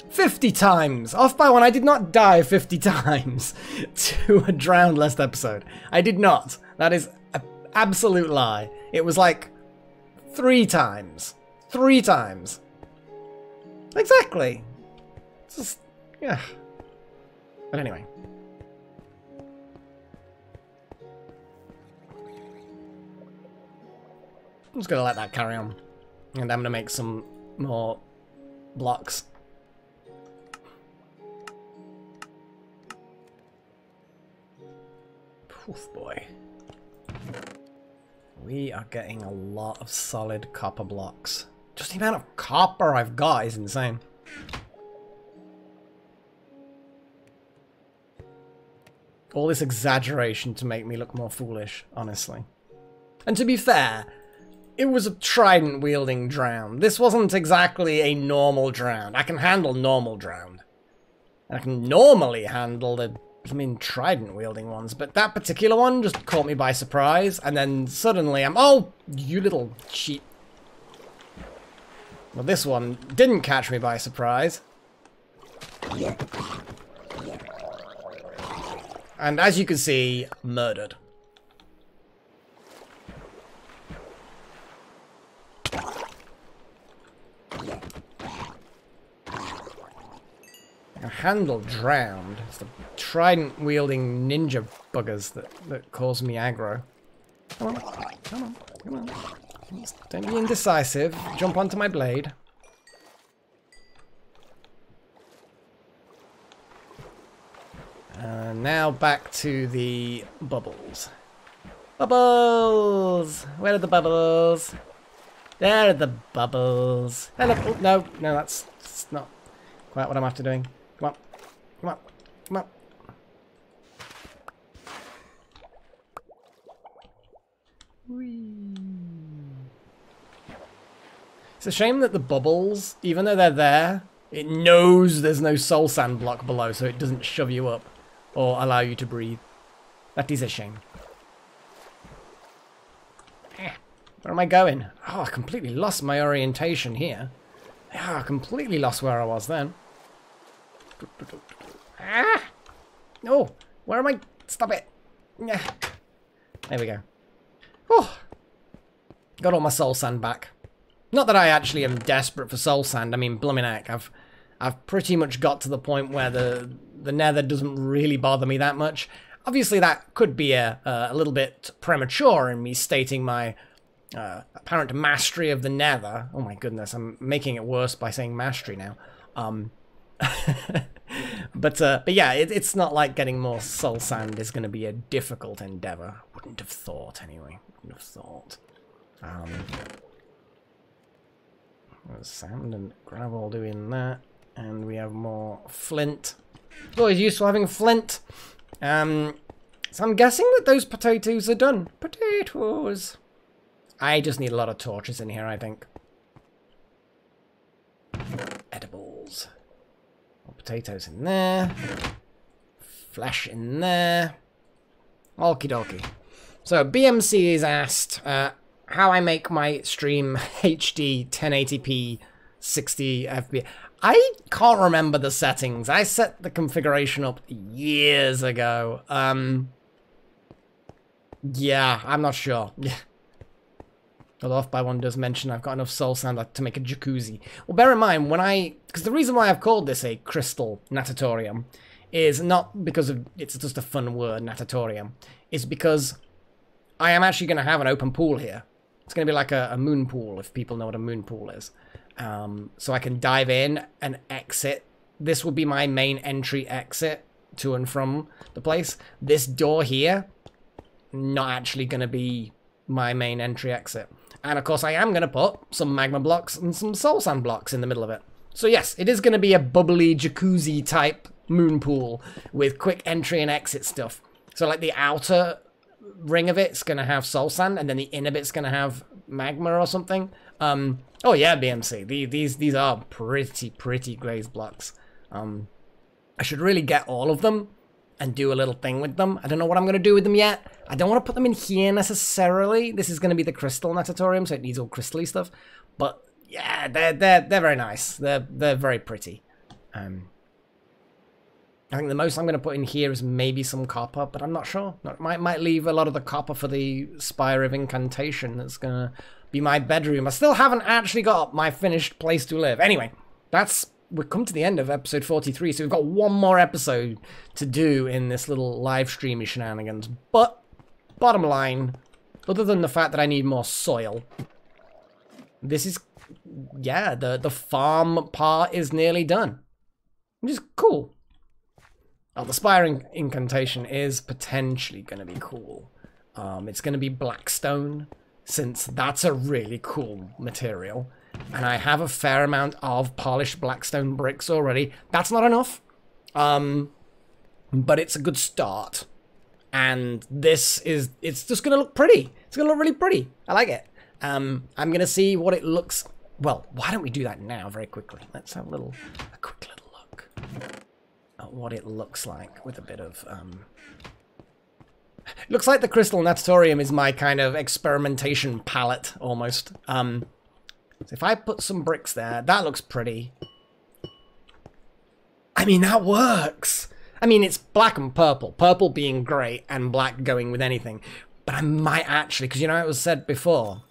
50 times! Off by one, I did not die 50 times to a drowned last episode. I did not. That is an absolute lie. It was like 3 times. 3 times. Exactly. It's just, yeah. But anyway. I'm just gonna let that carry on. And I'm gonna make some more blocks. Poof, boy. We are getting a lot of solid copper blocks. Just the amount of copper I've got is insane. All this exaggeration to make me look more foolish, honestly. And to be fair, it was a trident-wielding drown. This wasn't exactly a normal drown. I can handle normal drown. I can normally handle the, trident-wielding ones, but that particular one just caught me by surprise, and then suddenly I'm... Oh, you little cheat. Well, this one didn't catch me by surprise. And as you can see, murdered. A handle drowned. It's the trident-wielding ninja buggers that cause me aggro. Come on, come on, come on. Don't be indecisive. Jump onto my blade. Now back to the bubbles. Bubbles! Where are the bubbles? There are the bubbles. Hello. Oh, no, that's not quite what I'm after doing. Come on. Come on. Come on. Whee. It's a shame that the bubbles, even though they're there, it knows there's no soul sand block below, so it doesn't shove you up or allow you to breathe. That is a shame. Where am I going? Oh, I completely lost my orientation here. Yeah, I completely lost where I was then. Ah! No! Where am I? Stop it! Yeah. There we go. Oh! Got all my soul sand back. Not that I actually am desperate for soul sand. I mean, blimmin' heck, I've pretty much got to the point where the nether doesn't really bother me that much. Obviously, that could be a little bit premature in me stating my apparent mastery of the nether. Oh my goodness, I'm making it worse by saying mastery now. But yeah, it's not like getting more soul sand is going to be a difficult endeavor. Wouldn't have thought, anyway. Wouldn't have thought. There's sand and gravel doing that. And we have more flint. It's always useful having flint. So I'm guessing that those potatoes are done. Potatoes. I just need a lot of torches in here, I think. Edibles. More potatoes in there. Flesh in there. Okie dokie. So BMC is asked how I make my stream HD 1080p 60 FPS. I can't remember the settings. I set the configuration up years ago. Yeah, I'm not sure. Yeah. Although Off by One does mention I've got enough soul sand to make a jacuzzi. Well, bear in mind, because the reason why I've called this a crystal natatorium is not because of it's just a fun word, natatorium. It's because I am actually going to have an open pool here. It's going to be like a moon pool, if people know what a moon pool is. So I can dive in and exit. This will be my main entry exit to and from the place. This door here, not actually going to be my main entry exit. And of course I am going to put some magma blocks and some soul sand blocks in the middle of it. So yes, it is going to be a bubbly jacuzzi type moon pool with quick entry and exit stuff. So like the outer ring of it's going to have soul sand and then the inner bit's going to have magma or something. Oh yeah, BMC. These are pretty glazed blocks. I should really get all of them and do a little thing with them. I don't know what I'm going to do with them yet. I don't want to put them in here necessarily. This is going to be the crystal natatorium, so it needs all crystally stuff. But yeah, they're very nice. They're very pretty. I think the most I'm going to put in here is maybe some copper, but I'm not sure. Might leave a lot of the copper for the Spire of Incantation. That's going to be my bedroom. I still haven't actually got my finished place to live. Anyway, we've come to the end of episode 43, so we've got one more episode to do in this little live streamy shenanigans. But, bottom line, other than the fact that I need more soil, this is, yeah, the farm part is nearly done. Which is cool. Oh, the Spire Incantation is potentially going to be cool. It's going to be Blackstone, since that's a really cool material. And I have a fair amount of polished Blackstone bricks already. That's not enough. But it's a good start. And it's just going to look pretty. It's going to look really pretty. I like it. I'm going to see what it looks... Well, why don't we do that now very quickly? Let's have a quick little look at what it looks like with a bit of... It looks like the Crystal Natatorium is my kind of experimentation palette, almost. So if I put some bricks there, that looks pretty. I mean, that works. I mean, it's black and purple. Purple being great and black going with anything. But I might actually, because you know it was said before.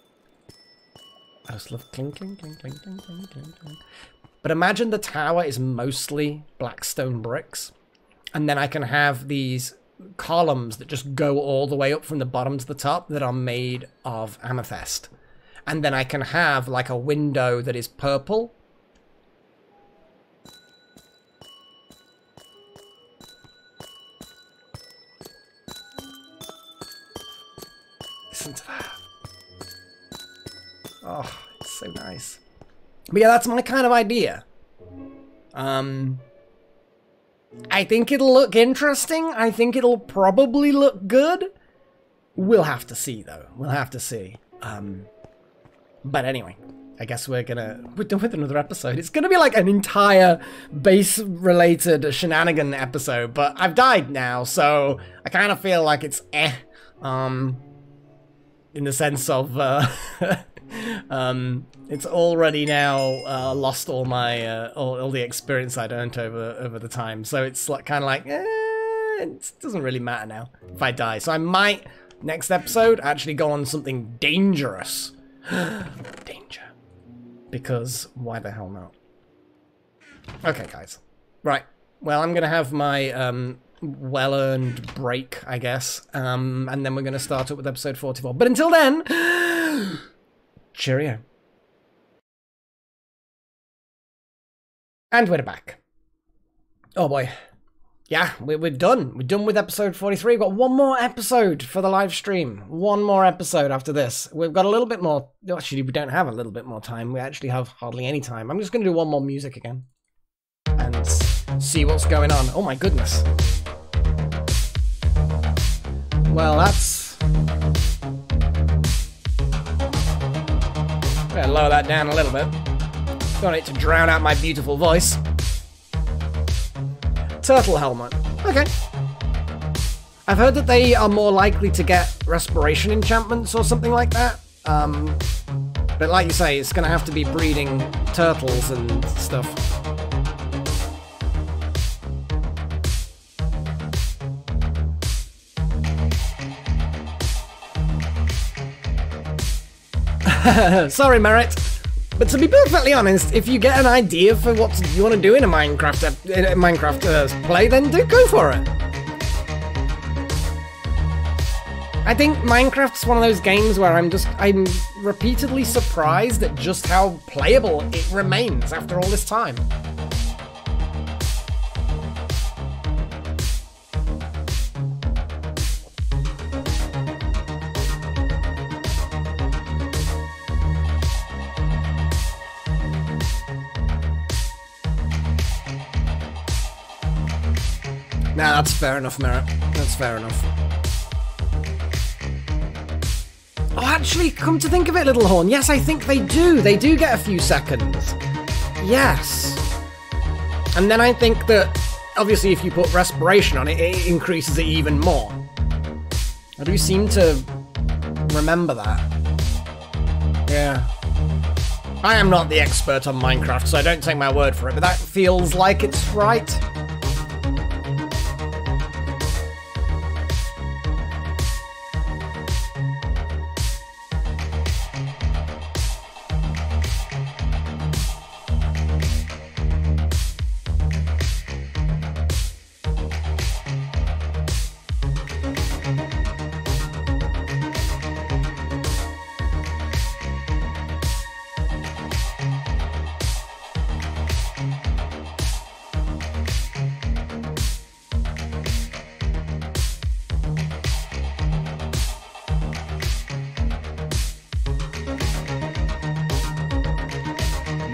I just love clink, clink, clink, clink, clink, clink, clink, clink. But imagine the tower is mostly Blackstone bricks. And then I can have these columns that just go all the way up from the bottom to the top that are made of amethyst. And then I can have like a window that is purple. Listen to that. Oh, it's so nice. But yeah, that's my kind of idea. I think it'll look interesting. I think it'll probably look good. We'll have to see, though. We'll have to see. But anyway, I guess we're done with another episode. It's gonna be like an entire base-related shenanigan episode, but I've died now, so I kind of feel like it's in the sense of it's already now lost all my all the experience I'd earned over the time. So it's like kind of like it doesn't really matter now if I die. So I might next episode actually go on something dangerous. Danger. Because why the hell not? Okay, guys. Right. Well, I'm gonna have my well-earned break, I guess, and then we're gonna start up with episode 44. But until then, cheerio. And we're back. Oh boy. Yeah, we're done. We're done with episode 43. We've got one more episode for the live stream. One more episode after this. We've got a little bit more... Actually, we don't have a little bit more time. We actually have hardly any time. I'm just going to do one more music again. And see what's going on. Oh my goodness. Well, that's... I'm going to lower that down a little bit. Don't want it to drown out my beautiful voice. Turtle helmet. Okay. I've heard that they are more likely to get respiration enchantments or something like that. But like you say, it's going to have to be breeding turtles and stuff. Sorry, Merit. But to be perfectly honest, if you get an idea for what you want to do in a Minecraft play, then go for it. I think Minecraft's one of those games where I'm repeatedly surprised at just how playable it remains after all this time. Nah, that's fair enough, Merit. That's fair enough. Oh, actually, come to think of it, Little Horn, yes, I think they do. They do get a few seconds. Yes. And then I think that, obviously, if you put respiration on it, it increases it even more. I do seem to remember that. Yeah. I am not the expert on Minecraft, so don't take my word for it, but that feels like it's right.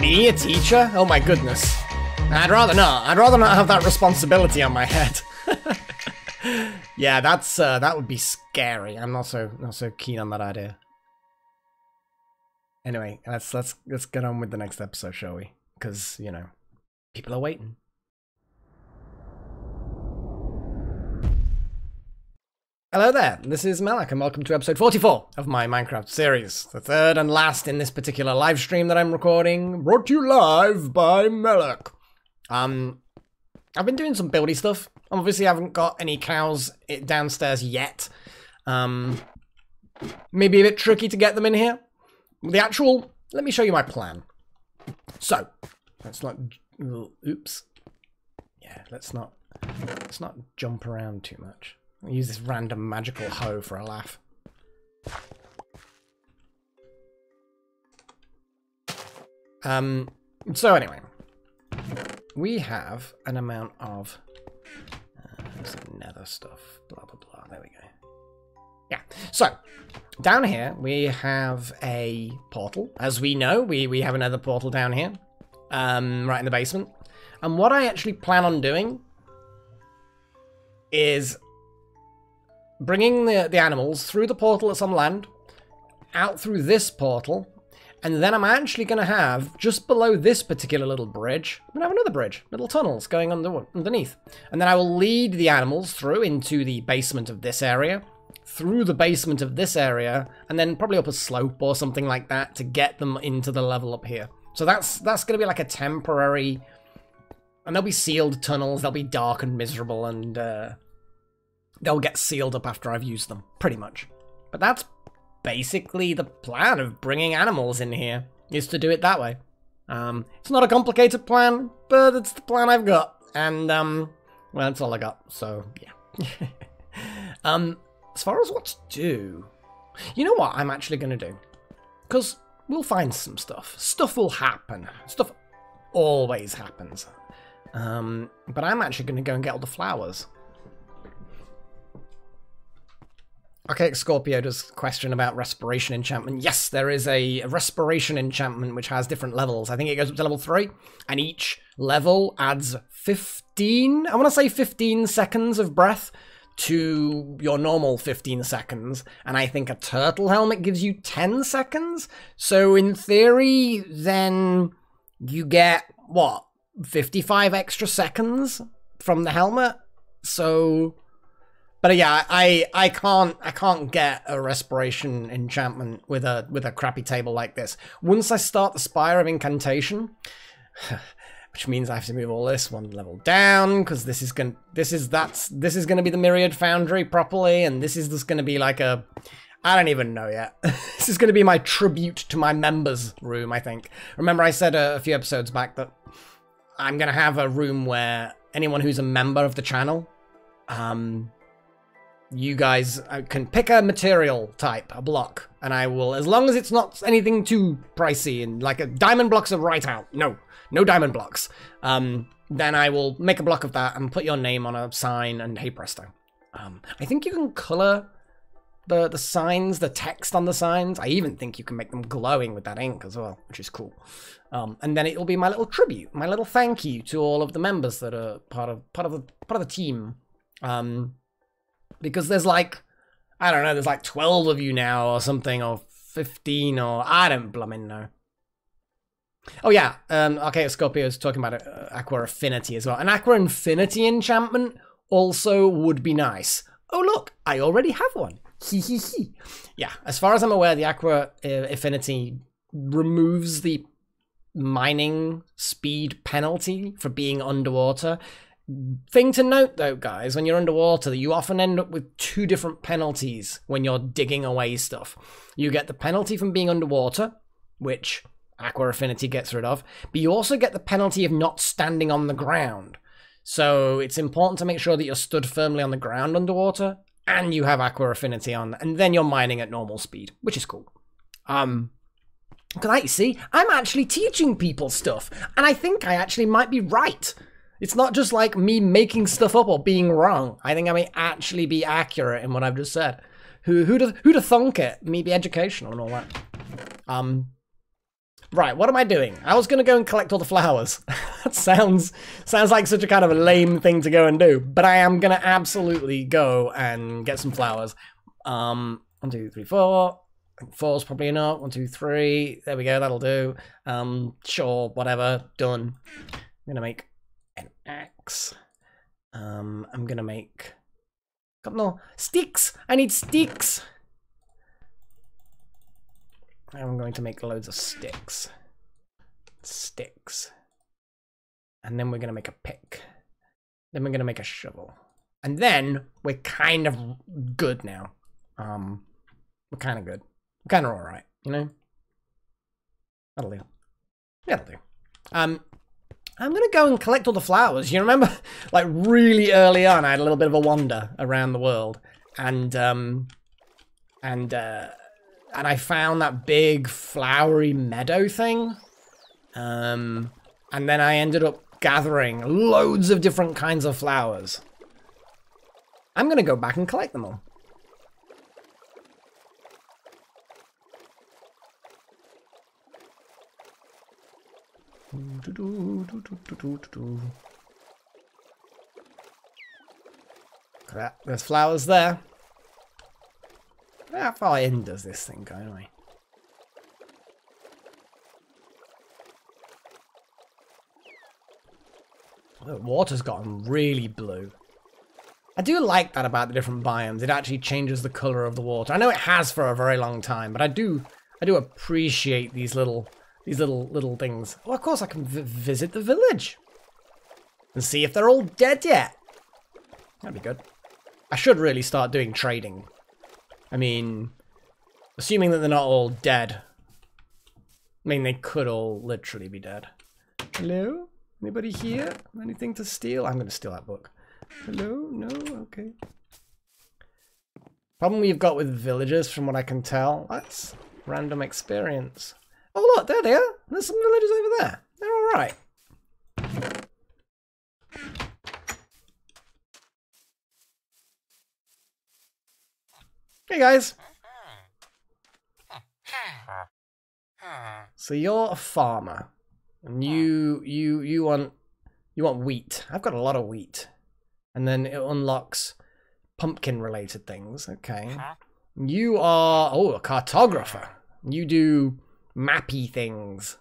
Me, a teacher? Oh my goodness. I'd rather not. I'd rather not have that responsibility on my head. Yeah, that would be scary. I'm not so keen on that idea. Anyway, let's get on with the next episode, shall we? Because, you know, people are waiting. Hello there, this is Melek, and welcome to episode 44 of my Minecraft series. The third and last in this particular live stream that I'm recording, brought to you live by Melek. I've been doing some buildy stuff. Obviously, I haven't got any cows downstairs yet. Maybe a bit tricky to get them in here. Let me show you my plan. So, let's not, oops. Yeah, let's not jump around too much. I'll use this random magical hoe for a laugh. So anyway, we have an amount of some nether stuff, blah blah blah, there we go. Yeah, so down here we have a portal. As we know, we have another portal down here, right in the basement. And what I actually plan on doing is bringing the animals through the portal at some land, out through this portal, and then I'm actually going to have, just below this particular little bridge, I'm going to have another bridge, little tunnels going underneath. And then I will lead the animals through into the basement of this area, through the basement of this area, and then probably up a slope or something like that to get them into the level up here. So that's going to be like a temporary, and they'll be sealed tunnels, they'll be dark and miserable, and they'll get sealed up after I've used them, pretty much. But that's basically the plan of bringing animals in here, is to do it that way. It's not a complicated plan, but it's the plan I've got. And, well, that's all I got, so, yeah. As far as what to do, you know what I'm actually going to do? Because we'll find some stuff. Stuff will happen. Stuff always happens. But I'm actually going to go and get all the flowers. Archaic Scorpio does question about respiration enchantment. Yes, there is a respiration enchantment which has different levels. I think it goes up to level 3, and each level adds 15, I want to say 15 seconds of breath to your normal 15 seconds. And I think a turtle helmet gives you 10 seconds. So in theory, then you get, what, 55 extra seconds from the helmet? So... But yeah, I can't get a respiration enchantment with a crappy table like this. Once I start the Spire of Incantation, which means I have to move all this one level down, because this is gonna be the Myriad Foundry properly, and this is just gonna be like a, I don't even know yet. This is gonna be my tribute to my members room, I think. Remember I said a few episodes back that I'm gonna have a room where anyone who's a member of the channel, you guys can pick a material type, a block, and I will, as long as it's not anything too pricey, and like diamond blocks are right out. No diamond blocks. Then I will make a block of that and put your name on a sign, and hey presto. I think you can color the signs, the text on the signs. I even think you can make them glowing with that ink as well, which is cool. And then it will be my little tribute, my little thank you to all of the members that are part of the team. Because there's like, I don't know, there's like 12 of you now or something, or 15, or I don't blummin' know. Oh yeah, Archaic Scorpio is talking about Aqua Affinity as well. An Aqua Infinity enchantment also would be nice. Oh look, I already have one. Yeah, as far as I'm aware, the Aqua Affinity removes the mining speed penalty for being underwater. Thing to note though, guys, when you're underwater, you often end up with 2 different penalties when you're digging away stuff. You get the penalty from being underwater, which Aqua Affinity gets rid of, but you also get the penalty of not standing on the ground. So it's important to make sure that you're stood firmly on the ground underwater, and you have Aqua Affinity on, and then you're mining at normal speed, which is cool. Because you see, I'm actually teaching people stuff, and I think I actually might be right. It's not just like me making stuff up or being wrong. I think I may actually be accurate in what I've just said. Who'd have thunk it? Me be educational and all that. Right, what am I doing? I was going to go and collect all the flowers. That sounds like such a kind of a lame thing to go and do, but I am going to absolutely go and get some flowers. 1, 2, 3, 4. I think 4's probably enough. 1, 2, 3. There we go, that'll do. Sure, whatever, done. I'm going to make an axe. I'm going to make... Got no sticks! I need sticks! I'm going to make loads of sticks. And then we're going to make a pick. Then we're going to make a shovel. And then we're kind of good now. We're kind of good. We're kind of alright, you know? That'll do. That'll do. I'm going to go and collect all the flowers. You remember, like, really early on, I had a little bit of a wander around the world. And I found that big flowery meadow thing. And then I ended up gathering loads of different kinds of flowers. I'm going to go back and collect them all. There's flowers there. How far in does this thing go anyway? The water's gotten really blue. I do like that about the different biomes. It actually changes the color of the water. I know it has for a very long time, but I do appreciate these little things. Oh, of course I can visit the village and see if they're all dead yet. That'd be good. I should really start doing trading. I mean, assuming that they're not all dead. I mean, they could all literally be dead. Hello? Anybody here? Anything to steal? I'm going to steal that book. Hello? No? Okay. Problem we've got with villagers, from what I can tell, that's random experience. Oh, look, there they are. There's some villagers over there. They're all right. Hey, guys. So you're a farmer, and you want wheat. I've got a lot of wheat, and then it unlocks pumpkin-related things. Okay. You are a cartographer. You do mappy things.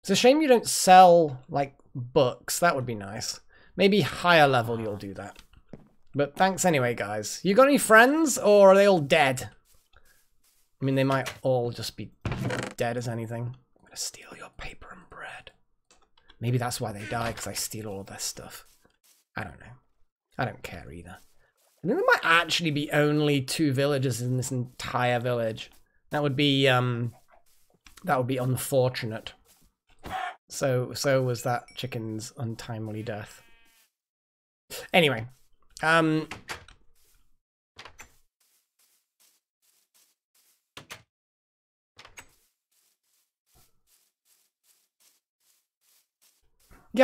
It's a shame you don't sell like books. That would be nice. Maybe higher level you'll do that. But thanks anyway, guys. You got any friends, or are they all dead? I mean, they might all just be dead as anything. I'm gonna steal your paper and bread. Maybe that's why they die, because I steal all their stuff. I don't know. I don't care either. I think there might actually be only 2 villagers in this entire village. That would be unfortunate. So was that chicken's untimely death. Anyway, yeah,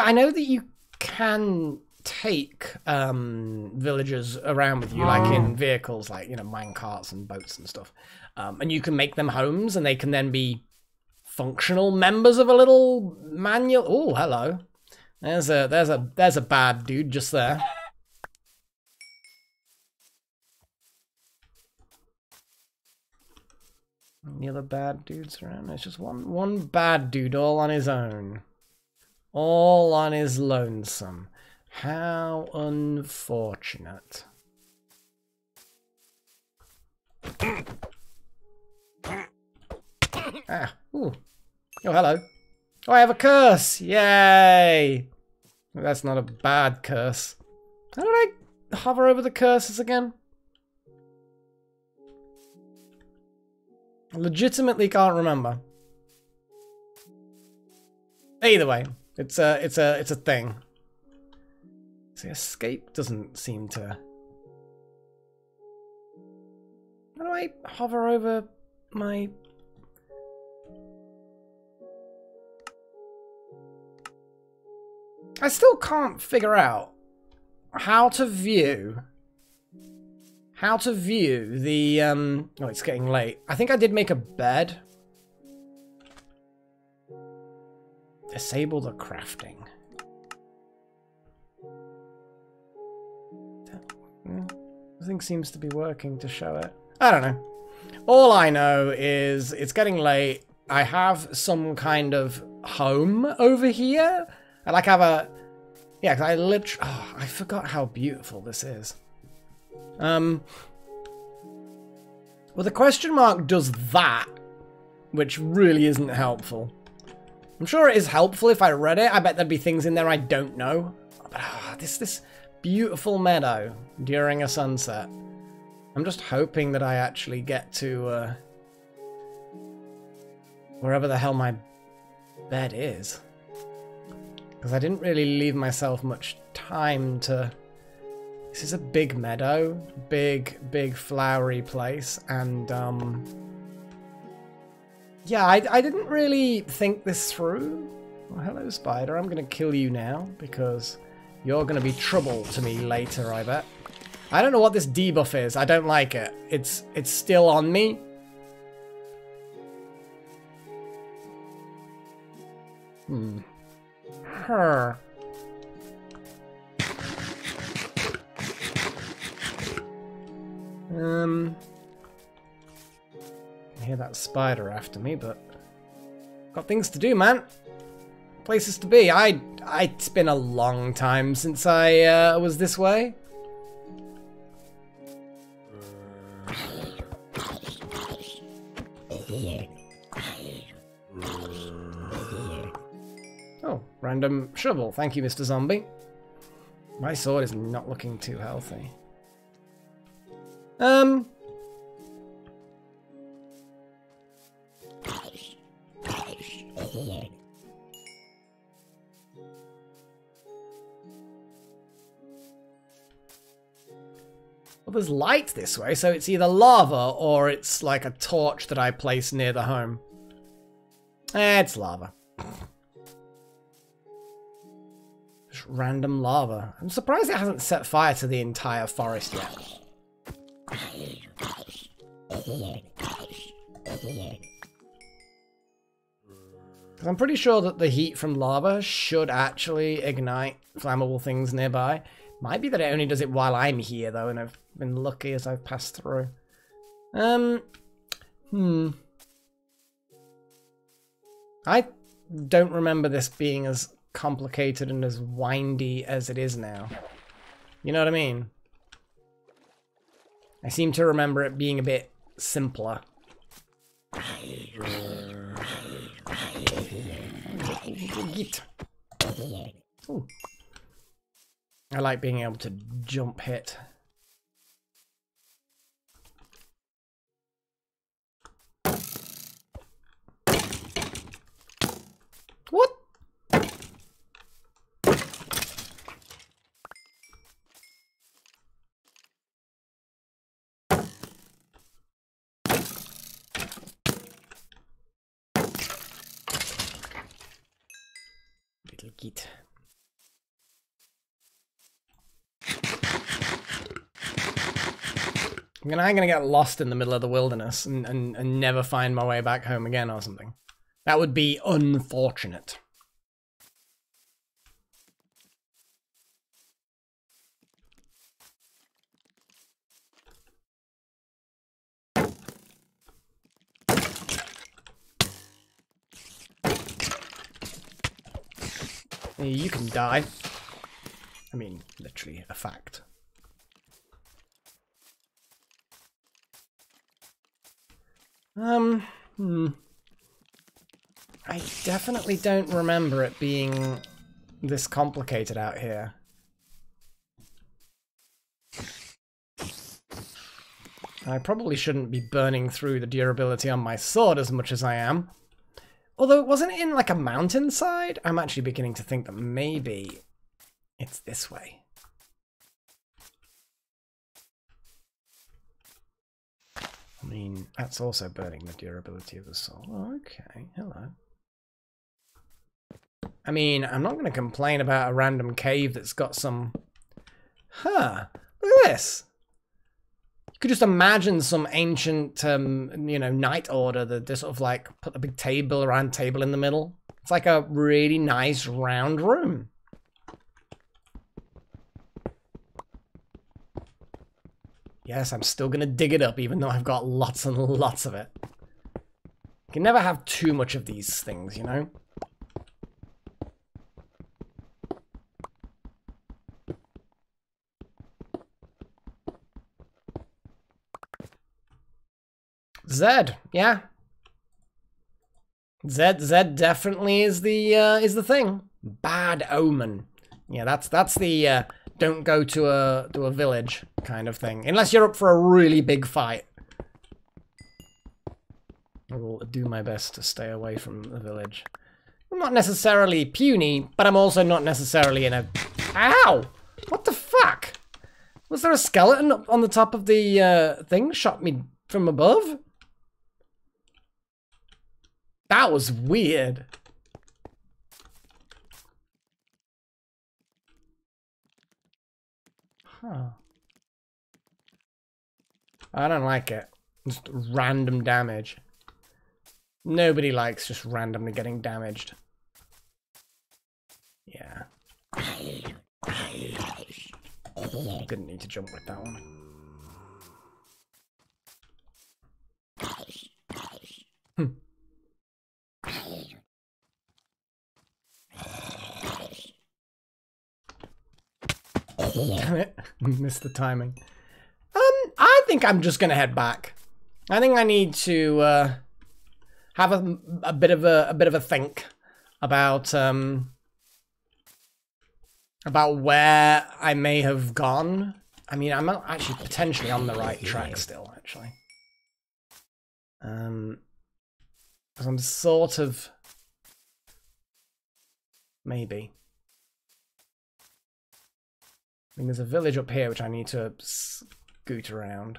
I know that you can take villagers around with you, like in vehicles, like, you know, mine carts and boats and stuff, and you can make them homes, and they can then be functional members of a little manual. Oh, hello. There's a bad dude just there. Any other bad dudes around? There's just one bad dude all on his own. All on his lonesome. How unfortunate. Ah, ooh. Oh, hello. Oh, I have a curse! Yay! That's not a bad curse. How did I hover over the curses again? I legitimately can't remember. Either way, it's a thing. See, escape doesn't seem to... How do I hover over my... I still can't figure out how to view the oh, it's getting late. I think I did make a bed. disable the crafting. Nothing seems to be working to show it. I don't know. All I know is it's getting late. I have some kind of home over here. I like have a... Yeah, because I literally... Oh, I forgot how beautiful this is. Well, the question mark does that, which really isn't helpful. I'm sure it is helpful if I read it. I bet there'd be things in there I don't know. But this beautiful meadow during a sunset. I'm just hoping that I actually get to wherever the hell my bed is. Because I didn't really leave myself much time to... This is a big meadow, big flowery place, and yeah, I didn't really think this through. Well, hello, spider. I'm gonna kill you now because you're gonna be trouble to me later, I bet. I don't know what this debuff is. I don't like it. It's still on me. Her. I hear that spider after me, but got things to do, man. Places to be. It's been a long time since I was this way. Oh, random shovel. Thank you, Mr. Zombie. My sword is not looking too healthy. Well, there's light this way, so it's either lava or it's like a torch that I place near the home. It's lava. Just random lava. I'm surprised it hasn't set fire to the entire forest yet. Because I'm pretty sure that the heat from lava should actually ignite flammable things nearby. Might be that it only does it while I'm here, though, and I've been lucky as I've passed through. I don't remember this being as complicated and as windy as it is now. You know what I mean? I seem to remember it being a bit simpler. Ooh. I like being able to jump hit. What? Little git. I'm gonna get lost in the middle of the wilderness and never find my way back home again or something. That would be unfortunate. You can die. I mean, literally a fact. I definitely don't remember it being this complicated out here. I probably shouldn't be burning through the durability on my sword as much as I am. Although, wasn't it in like a mountainside? I'm actually beginning to think that maybe it's this way. I mean, that's also burning the durability of the soul. Oh, okay, hello. I mean, I'm not going to complain about a random cave that's got some... Huh, look at this. You could just imagine some ancient, you know, knight order that they sort of like put a big table, a round table in the middle. It's like a really nice round room. Yes, I'm still gonna dig it up, even though I've got lots and lots of it. You can never have too much of these things, you know? Zed, yeah. Zed definitely is the thing. Bad omen. Yeah, that's the don't go to a village kind of thing. Unless you're up for a really big fight. I will do my best to stay away from the village. I'm not necessarily puny, but I'm also not necessarily in a... Ow! What the fuck? Was there a skeleton on the top of the thing? Shot me from above? That was weird. Huh. I don't like it. Just random damage. Nobody likes just randomly getting damaged. Yeah. Didn't need to jump with that one. Damn it. Missed the timing. I think I'm just gonna head back. I think I need to have a bit of a think about where I may have gone. I mean, I'm actually potentially on the right track still, actually. Because I'm sort of maybe. I mean, there's a village up here which I need to scoot around.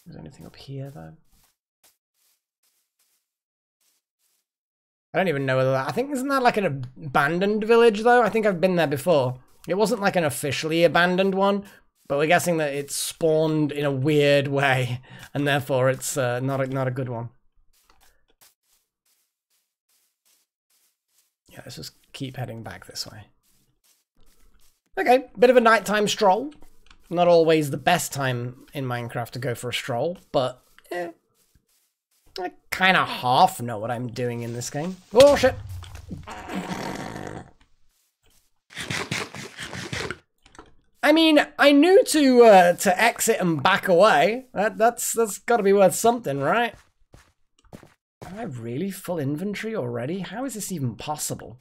Is there anything up here, though? I don't even know whether that... I think, isn't that like an abandoned village, though? I think I've been there before. It wasn't like an officially abandoned one, but we're guessing that it spawned in a weird way, and therefore it's not a good one. Yeah, let's just keep heading back this way. Okay, bit of a nighttime stroll. Not always the best time in Minecraft to go for a stroll, but I kind of half know what I'm doing in this game. Oh shit! I mean, I knew to exit and back away. That's got to be worth something, right? Am I really full inventory already? How is this even possible?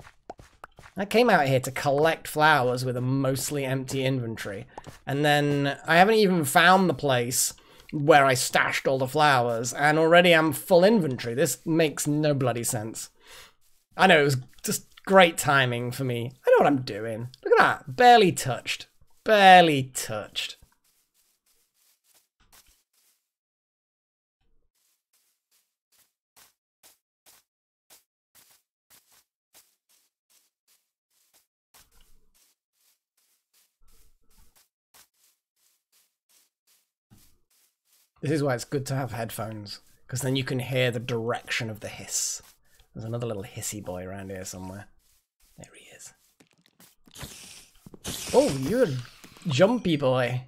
I came out here to collect flowers with a mostly empty inventory, and then I haven't even found the place where I stashed all the flowers, and already I'm full inventory. This makes no bloody sense. I know, it was just great timing for me. I know what I'm doing. Look at that. Barely touched. Barely touched. This is why it's good to have headphones, because then you can hear the direction of the hiss. There's another little hissy boy around here somewhere. There he is. Oh, you're a jumpy boy.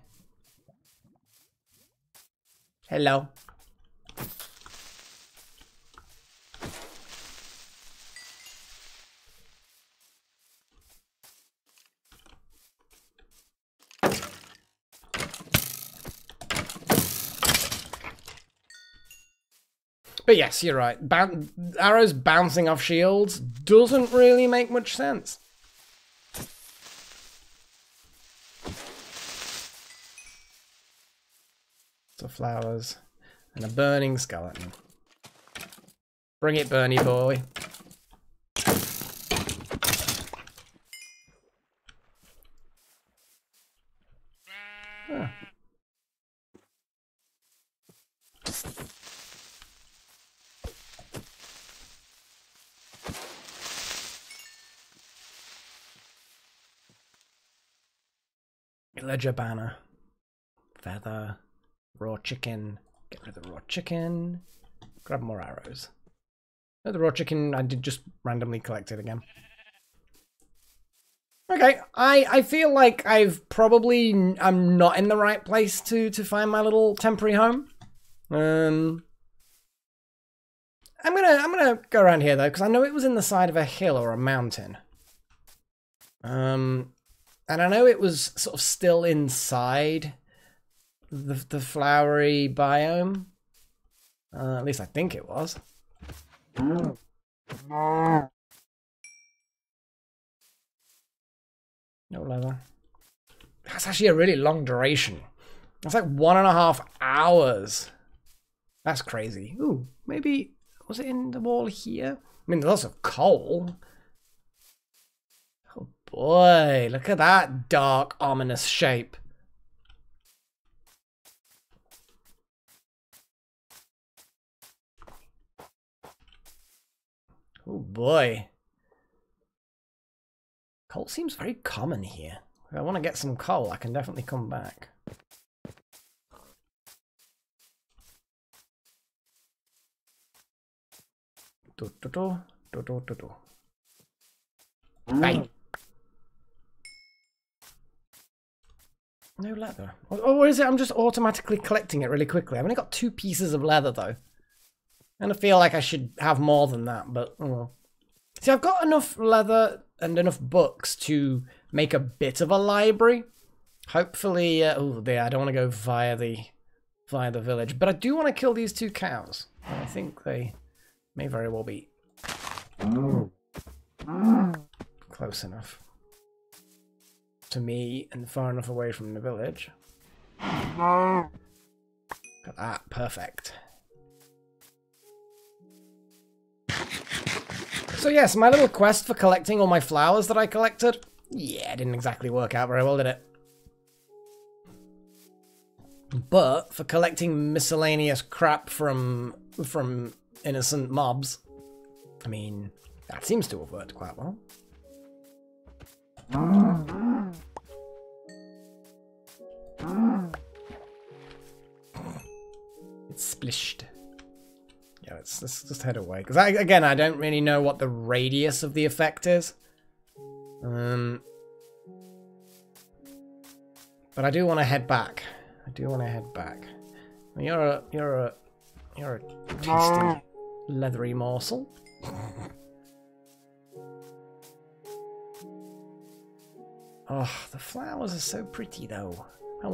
Hello. But yes, you're right. Arrows bouncing off shields doesn't really make much sense. So flowers and a burning skeleton. Bring it, Bernie boy. Villager banner. Feather. Raw chicken. Get rid of the raw chicken. Grab more arrows. Oh, the raw chicken I did just randomly collect it again. Okay, I feel like I'm not in the right place to find my little temporary home. I'm gonna go around here though, because I know it was in the side of a hill or a mountain. And I know it was sort of still inside the flowery biome. At least I think it was. No leather. That's actually a really long duration. That's like 1.5 hours. That's crazy. Ooh, maybe... Was it in the wall here? I mean, there's lots of coal. Oh boy, look at that dark, ominous shape. Oh boy. Coal seems very common here. If I want to get some coal, I can definitely come back. Bang. No leather. Or is it I'm just automatically collecting it really quickly? I've only got 2 pieces of leather though. And I feel like I should have more than that, but oh well. See, I've got enough leather and enough books to make a bit of a library. Hopefully, oh yeah, I don't want to go via the village, but I do want to kill these 2 cows. I think they may very well be close enough to me and far enough away from the village. Got that, perfect. So yes, my little quest for collecting all my flowers that I collected, yeah, it didn't exactly work out very well, did it? But for collecting miscellaneous crap from innocent mobs, I mean, that seems to have worked quite well. It's splished. Yeah, let's just head away. Because again, I don't really know what the radius of the effect is. But I do want to head back. I do want to head back. Well, you're a tasty leathery morsel. Oh, the flowers are so pretty though. I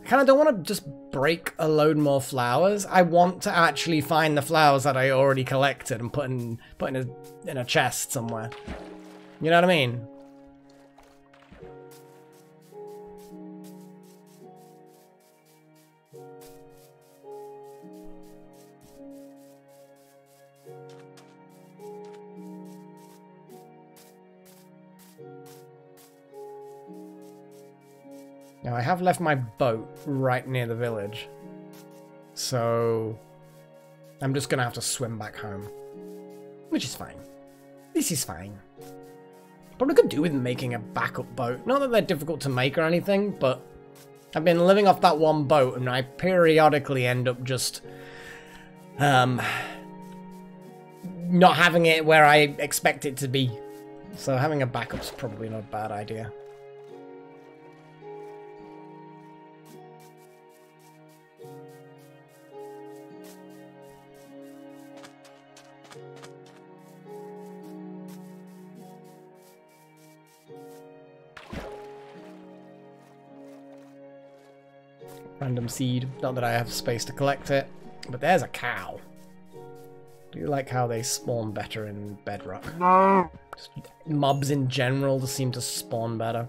kind of don't want to just break a load more flowers. I want to actually find the flowers that I already collected and put in a chest somewhere. You know what I mean? Now, I have left my boat right near the village, so I'm just going to have to swim back home, which is fine. This is fine. Probably could do with making a backup boat. Not that they're difficult to make or anything, but I've been living off that one boat, and I periodically end up just not having it where I expect it to be. So having a backup's probably not a bad idea. Random seed. Not that I have space to collect it, but there's a cow. Do you like how they spawn better in Bedrock? No. Just mobs in general just seem to spawn better.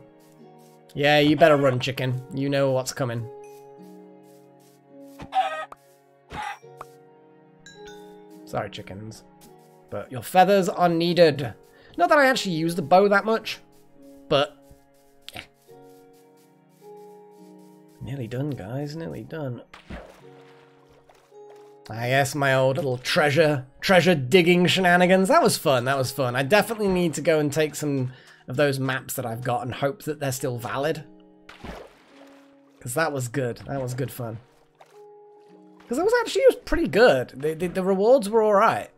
Yeah, you better run, chicken. You know what's coming. Sorry, chickens. But your feathers are needed. Not that I actually use the bow that much, but nearly done, guys. Nearly done. Ah, yes, my old little treasure digging shenanigans. That was fun. That was fun. I definitely need to go and take some of those maps that I've got and hope that they're still valid. Because that was good. That was good fun. Because it was pretty good. The rewards were alright.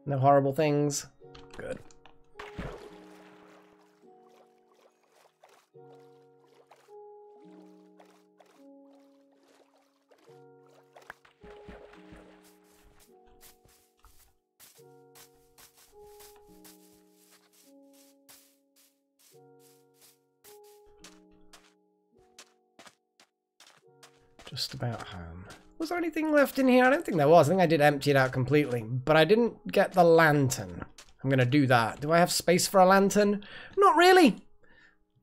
No horrible things. Good. Just about home. Was there anything left in here? I don't think there was. I think I did empty it out completely. But I didn't get the lantern. I'm going to do that. Do I have space for a lantern? Not really.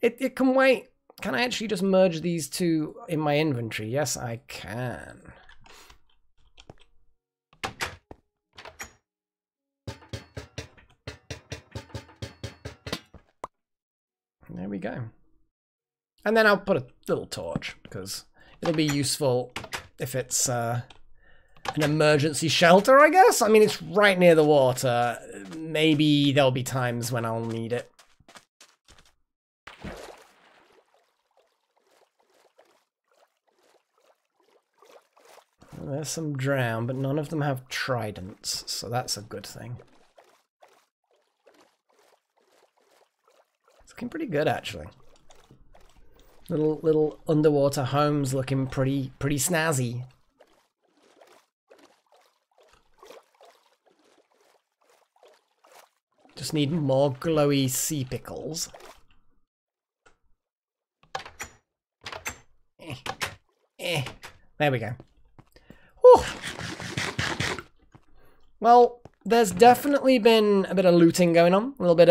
It can wait. Can I actually just merge these two in my inventory? Yes, I can. There we go. And then I'll put a little torch because it'll be useful if it's an emergency shelter, I guess. I mean, it's right near the water. Maybe there'll be times when I'll need it. There's some drown, but none of them have tridents, so that's a good thing. It's looking pretty good, actually. Little underwater homes looking pretty snazzy. Just need more glowy sea pickles. There we go. Whew. Well, there's definitely been a bit of looting going on. A little bit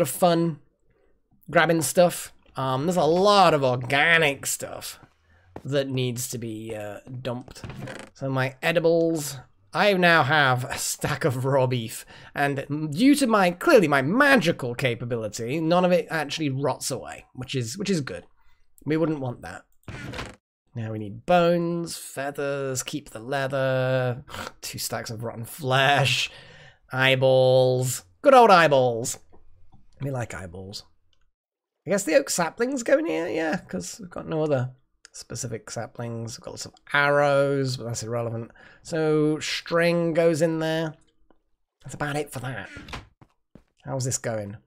of fun grabbing stuff. There's a lot of organic stuff that needs to be dumped. So my edibles, I now have a stack of raw beef, and due to clearly my magical capability, none of it actually rots away, which is good. We wouldn't want that. Now we need bones, feathers, keep the leather, 2 stacks of rotten flesh, eyeballs, good old eyeballs. We like eyeballs. I guess the oak saplings go in here, yeah, because we've got no other specific saplings. We've got lots of arrows, but that's irrelevant. So string goes in there. That's about it for that. How's this going?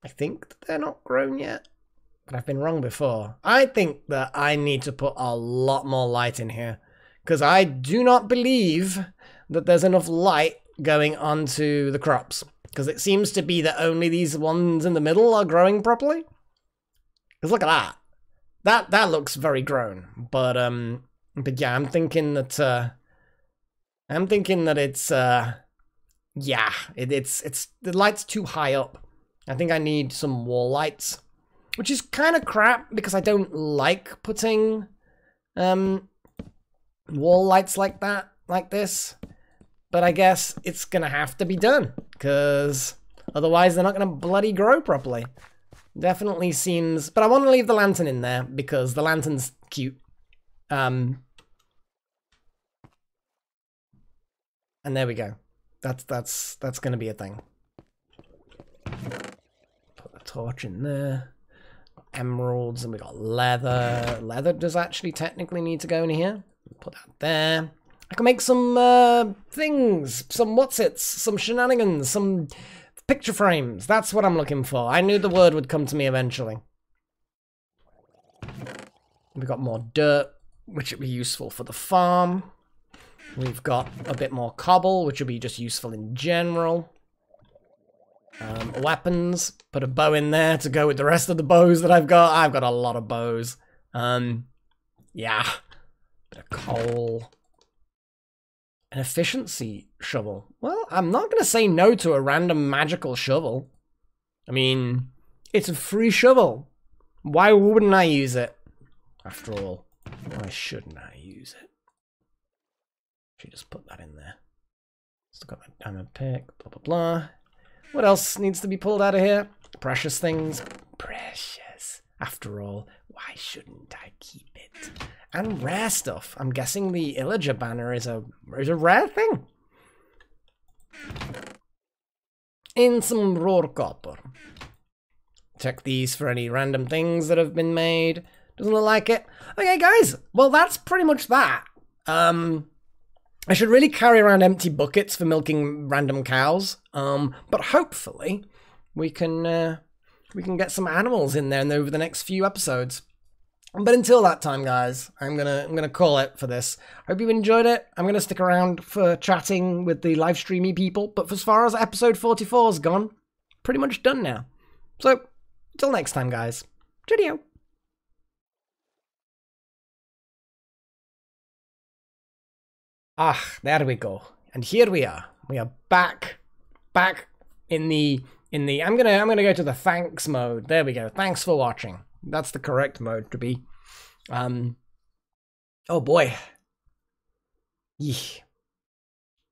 I think that they're not grown yet, but I've been wrong before. I think that I need to put a lot more light in here, because I do not believe that there's enough light going onto the crops, because it seems to be that only these ones in the middle are growing properly. Because look at that. That looks very grown. But yeah, I'm thinking that it's yeah, it's the light's too high up. I think I need some wall lights, which is kind of crap because I don't like putting wall lights like that, like this. But I guess it's gonna have to be done because otherwise they're not gonna bloody grow properly. Definitely seems, but I want to leave the lantern in there because the lantern's cute. And there we go. That's gonna be a thing. Put the torch in there. Emeralds, and we got leather. Leather does actually technically need to go in here. Put that there. I can make some things, some what's-its, some shenanigans, some picture frames. That's what I'm looking for. I knew the word would come to me eventually. We've got more dirt, which would be useful for the farm. We've got a bit more cobble, which will be just useful in general. Weapons. Put a bow in there to go with the rest of the bows that I've got. I've got a lot of bows. Yeah. Bit of coal. An efficiency shovel. Well, I'm not going to say no to a random magical shovel. I mean, it's a free shovel. Why wouldn't I use it? After all, why shouldn't I use it? Should just put that in there. Still got my diamond pick, blah, blah, blah. What else needs to be pulled out of here? Precious things. Precious. After all, why shouldn't I keep it? And rare stuff. I'm guessing the Illager banner is a rare thing. In some raw copper. Check these for any random things that have been made. Doesn't look like it. Okay, guys. Well, that's pretty much that. I should really carry around empty buckets for milking random cows. But hopefully we can get some animals in there over the next few episodes. But until that time, guys, I'm gonna call it for this. Hope you enjoyed it. I'm gonna stick around for chatting with the live streamy people. But as far as episode 44's gone, pretty much done now. So until next time, guys. Cheerio. Ah, there we go. And here we are. We are back in the I'm gonna go to the thanks mode. There we go. Thanks for watching. That's the correct mode to be. Oh boy. Yeesh.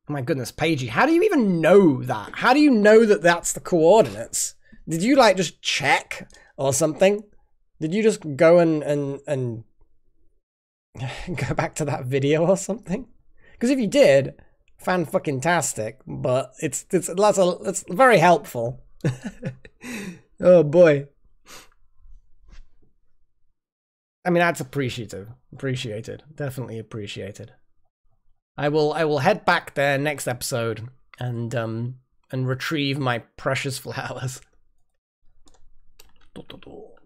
Oh my goodness, Paigey, how do you even know that? How do you know that that's the coordinates? Did you like just check or something? Did you just go and go back to that video or something? Because if you did, fan-fucking-tastic, but it's very helpful. Oh boy. I mean, that's appreciated, definitely appreciated. I will head back there next episode and retrieve my precious flowers.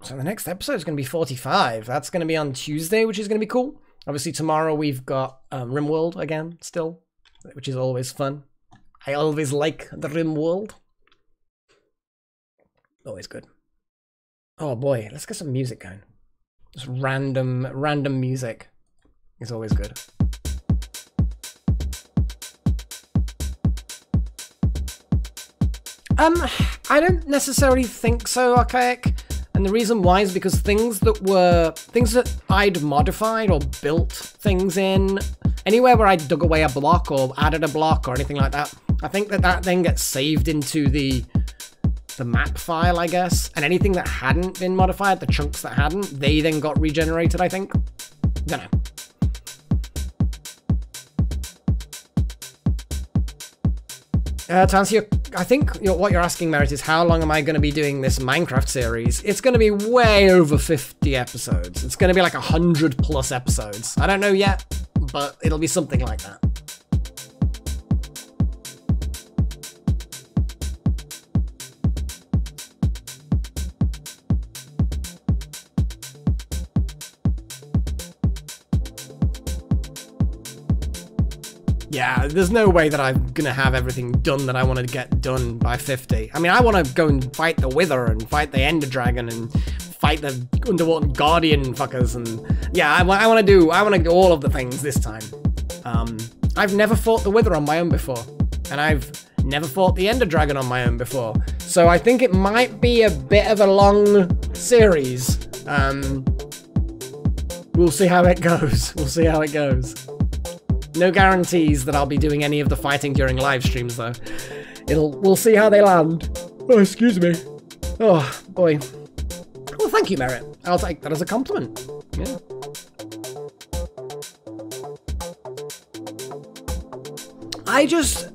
So the next episode is going to be 45. That's going to be on Tuesday, which is going to be cool. Obviously, tomorrow we've got RimWorld again, still, which is always fun. I always like the RimWorld. Always good. Oh boy, let's get some music going. Just random music is always good. I don't necessarily think so, Archaic. And the reason why is because things that I'd modified or built things in, anywhere where I dug away a block or added a block or anything like that, I think that then gets saved into the map file, I guess. And anything that hadn't been modified, the chunks that hadn't, they then got regenerated, I think. Don't know. To answer I think what you're asking, Merit, is how long am I going to be doing this Minecraft series? It's going to be way over 50 episodes. It's going to be like 100+ episodes. I don't know yet, but it'll be something like that. Yeah, there's no way that I'm gonna have everything done that I want to get done by 50. I mean, I want to go and fight the Wither and fight the Ender Dragon and fight the Underwater Guardian fuckers, and yeah, I want to do all of the things this time. I've never fought the Wither on my own before, and I've never fought the Ender Dragon on my own before, so I think it might be a bit of a long series. We'll see how it goes. We'll see how it goes. No guarantees that I'll be doing any of the fighting during live streams, though. We'll see how they land. Oh, excuse me. Oh, boy. Well, thank you, Merit. I'll take that as a compliment. Yeah. I just,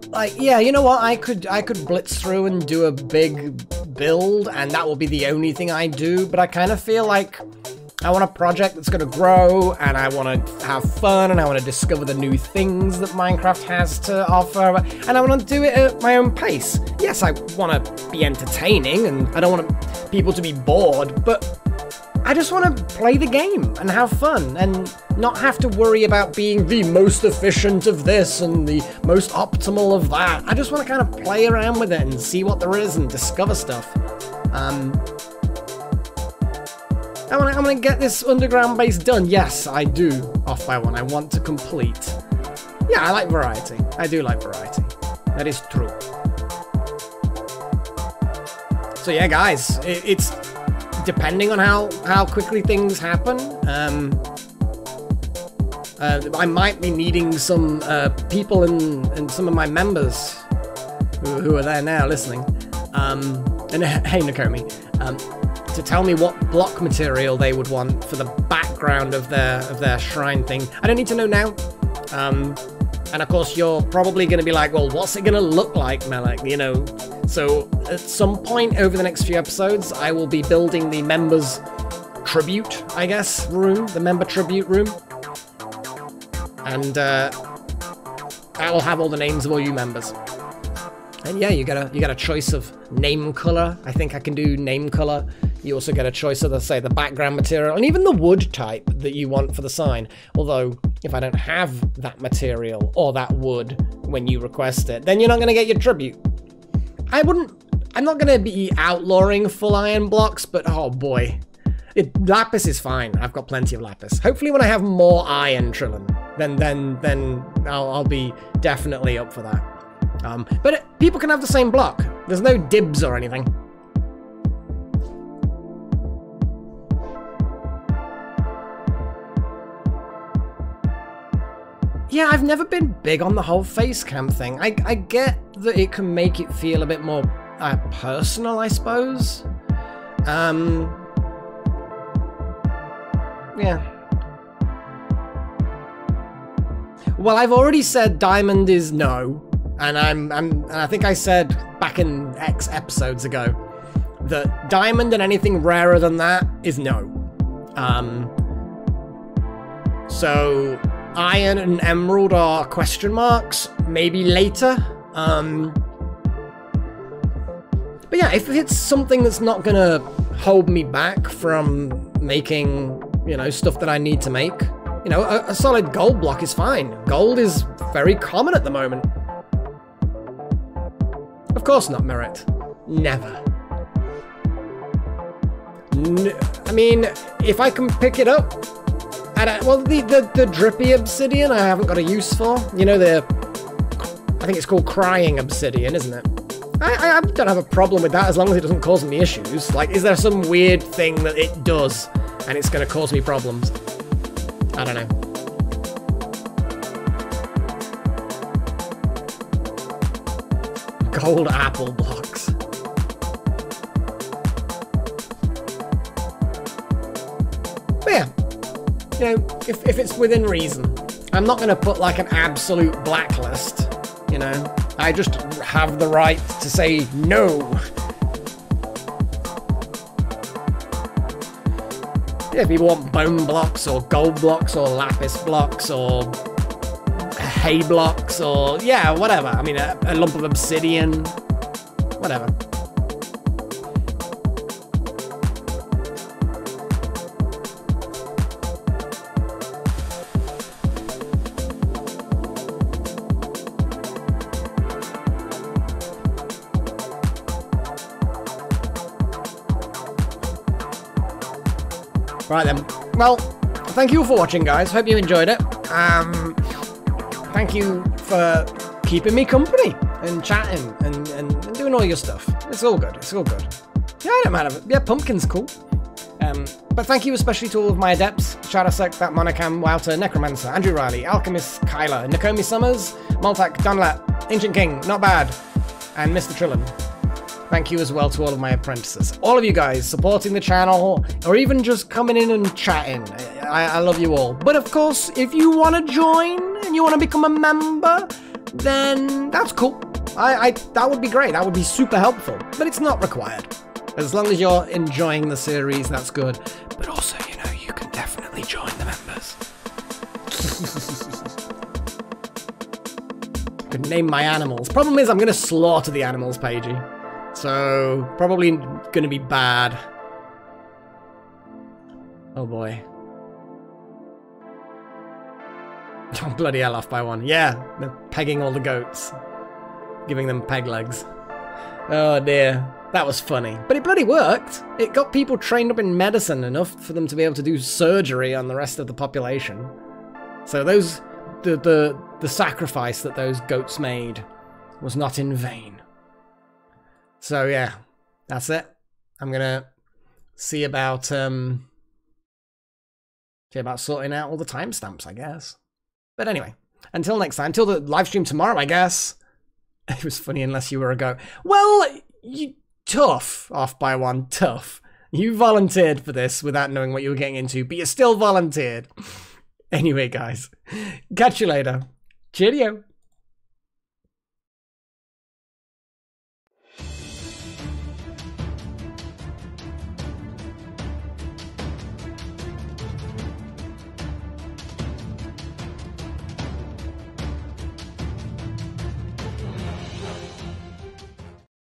like, yeah, you know what? I could blitz through and do a big build, and that will be the only thing I do, but I kind of feel like I want a project that's going to grow, and I want to have fun, and I want to discover the new things that Minecraft has to offer, and I want to do it at my own pace. Yes, I want to be entertaining, and I don't want people to be bored, but I just want to play the game and have fun, and not have to worry about being the most efficient of this and the most optimal of that. I just want to kind of play around with it and see what there is and discover stuff. I want to get this underground base done. Yes, I do. Off by one. I want to complete. Yeah, I like variety. I do like variety. That is true. So yeah, guys, it's depending on how quickly things happen. I might be needing some people and some of my members who are there now listening. And hey, Nakomi. To tell me what block material they would want for the background of their shrine thing. I don't need to know now. And of course, you're probably going to be like, well, what's it going to look like, Melek? You know, So at some point over the next few episodes, I will be building the members tribute, I guess, room, the member tribute room. And I will have all the names of all you members. And yeah, you get a choice of name color. I think I can do name color. You also get a choice of, say, the background material and even the wood type that you want for the sign. Although, if I don't have that material or that wood when you request it, then you're not going to get your tribute. I'm not going to be outlawing full iron blocks, but oh boy. Lapis is fine. I've got plenty of lapis. Hopefully when I have more iron, Trillin, then I'll be definitely up for that. But people can have the same block. There's no dibs or anything. Yeah, I've never been big on the whole face cam thing. I get that it can make it feel a bit more personal, I suppose. Yeah. Well, I've already said diamond is no, and I think I said back in X episodes ago that diamond and anything rarer than that is no. So iron and emerald are question marks, maybe later. But yeah, if it's something that's not gonna hold me back from making, you know, stuff that I need to make, you know, a solid gold block is fine. Gold is very common at the moment. Of course not, Merit. Never. I mean, if I can pick it up, well, the drippy obsidian I haven't got a use for. You know, I think it's called crying obsidian, isn't it? I don't have a problem with that as long as it doesn't cause me issues. Like, is there some weird thing that it does and it's going to cause me problems? I don't know. Gold apple blocks. But yeah, you know, if it's within reason. I'm not going to put like an absolute blacklist, you know. I just have the right to say no. Yeah, if people want bone blocks or gold blocks or lapis blocks or hay blocks or, yeah, whatever. I mean, a lump of obsidian, whatever. Right then, well, thank you for watching, guys. Hope you enjoyed it. Thank you for keeping me company and chatting and doing all your stuff. It's all good, it's all good. Yeah, I don't mind. Yeah, Pumpkin's cool. But thank you especially to all of my adepts, Shadowsec, That Monocam, Wouter, Necromancer, Andrew Riley, Alchemist, Kyler, Nakomi Summers, Maltak, Donlat, Ancient King, Not Bad, and Mr. Trillin. Thank you as well to all of my apprentices. All of you guys supporting the channel, or even just coming in and chatting. I love you all. But of course, if you want to join and you want to become a member, then that's cool. That would be great. That would be super helpful. But it's not required. As long as you're enjoying the series, that's good. But also, you know, you can definitely join the members. I could name my animals. Problem is, I'm going to slaughter the animals, Paigey. So, probably gonna be bad. Oh boy. Oh, bloody hell, off by one. Yeah, they're pegging all the goats. Giving them peg legs. Oh dear. That was funny. But it bloody worked. It got people trained up in medicine enough for them to be able to do surgery on the rest of the population. So those... the sacrifice that those goats made was not in vain. So yeah, that's it. I'm gonna see about sorting out all the timestamps, I guess. But anyway, until next time, until the live stream tomorrow, I guess. It was funny unless you were a goat. Well, you tough, off by one, tough. You volunteered for this without knowing what you were getting into, but you still volunteered. Anyway, guys, catch you later. Cheerio.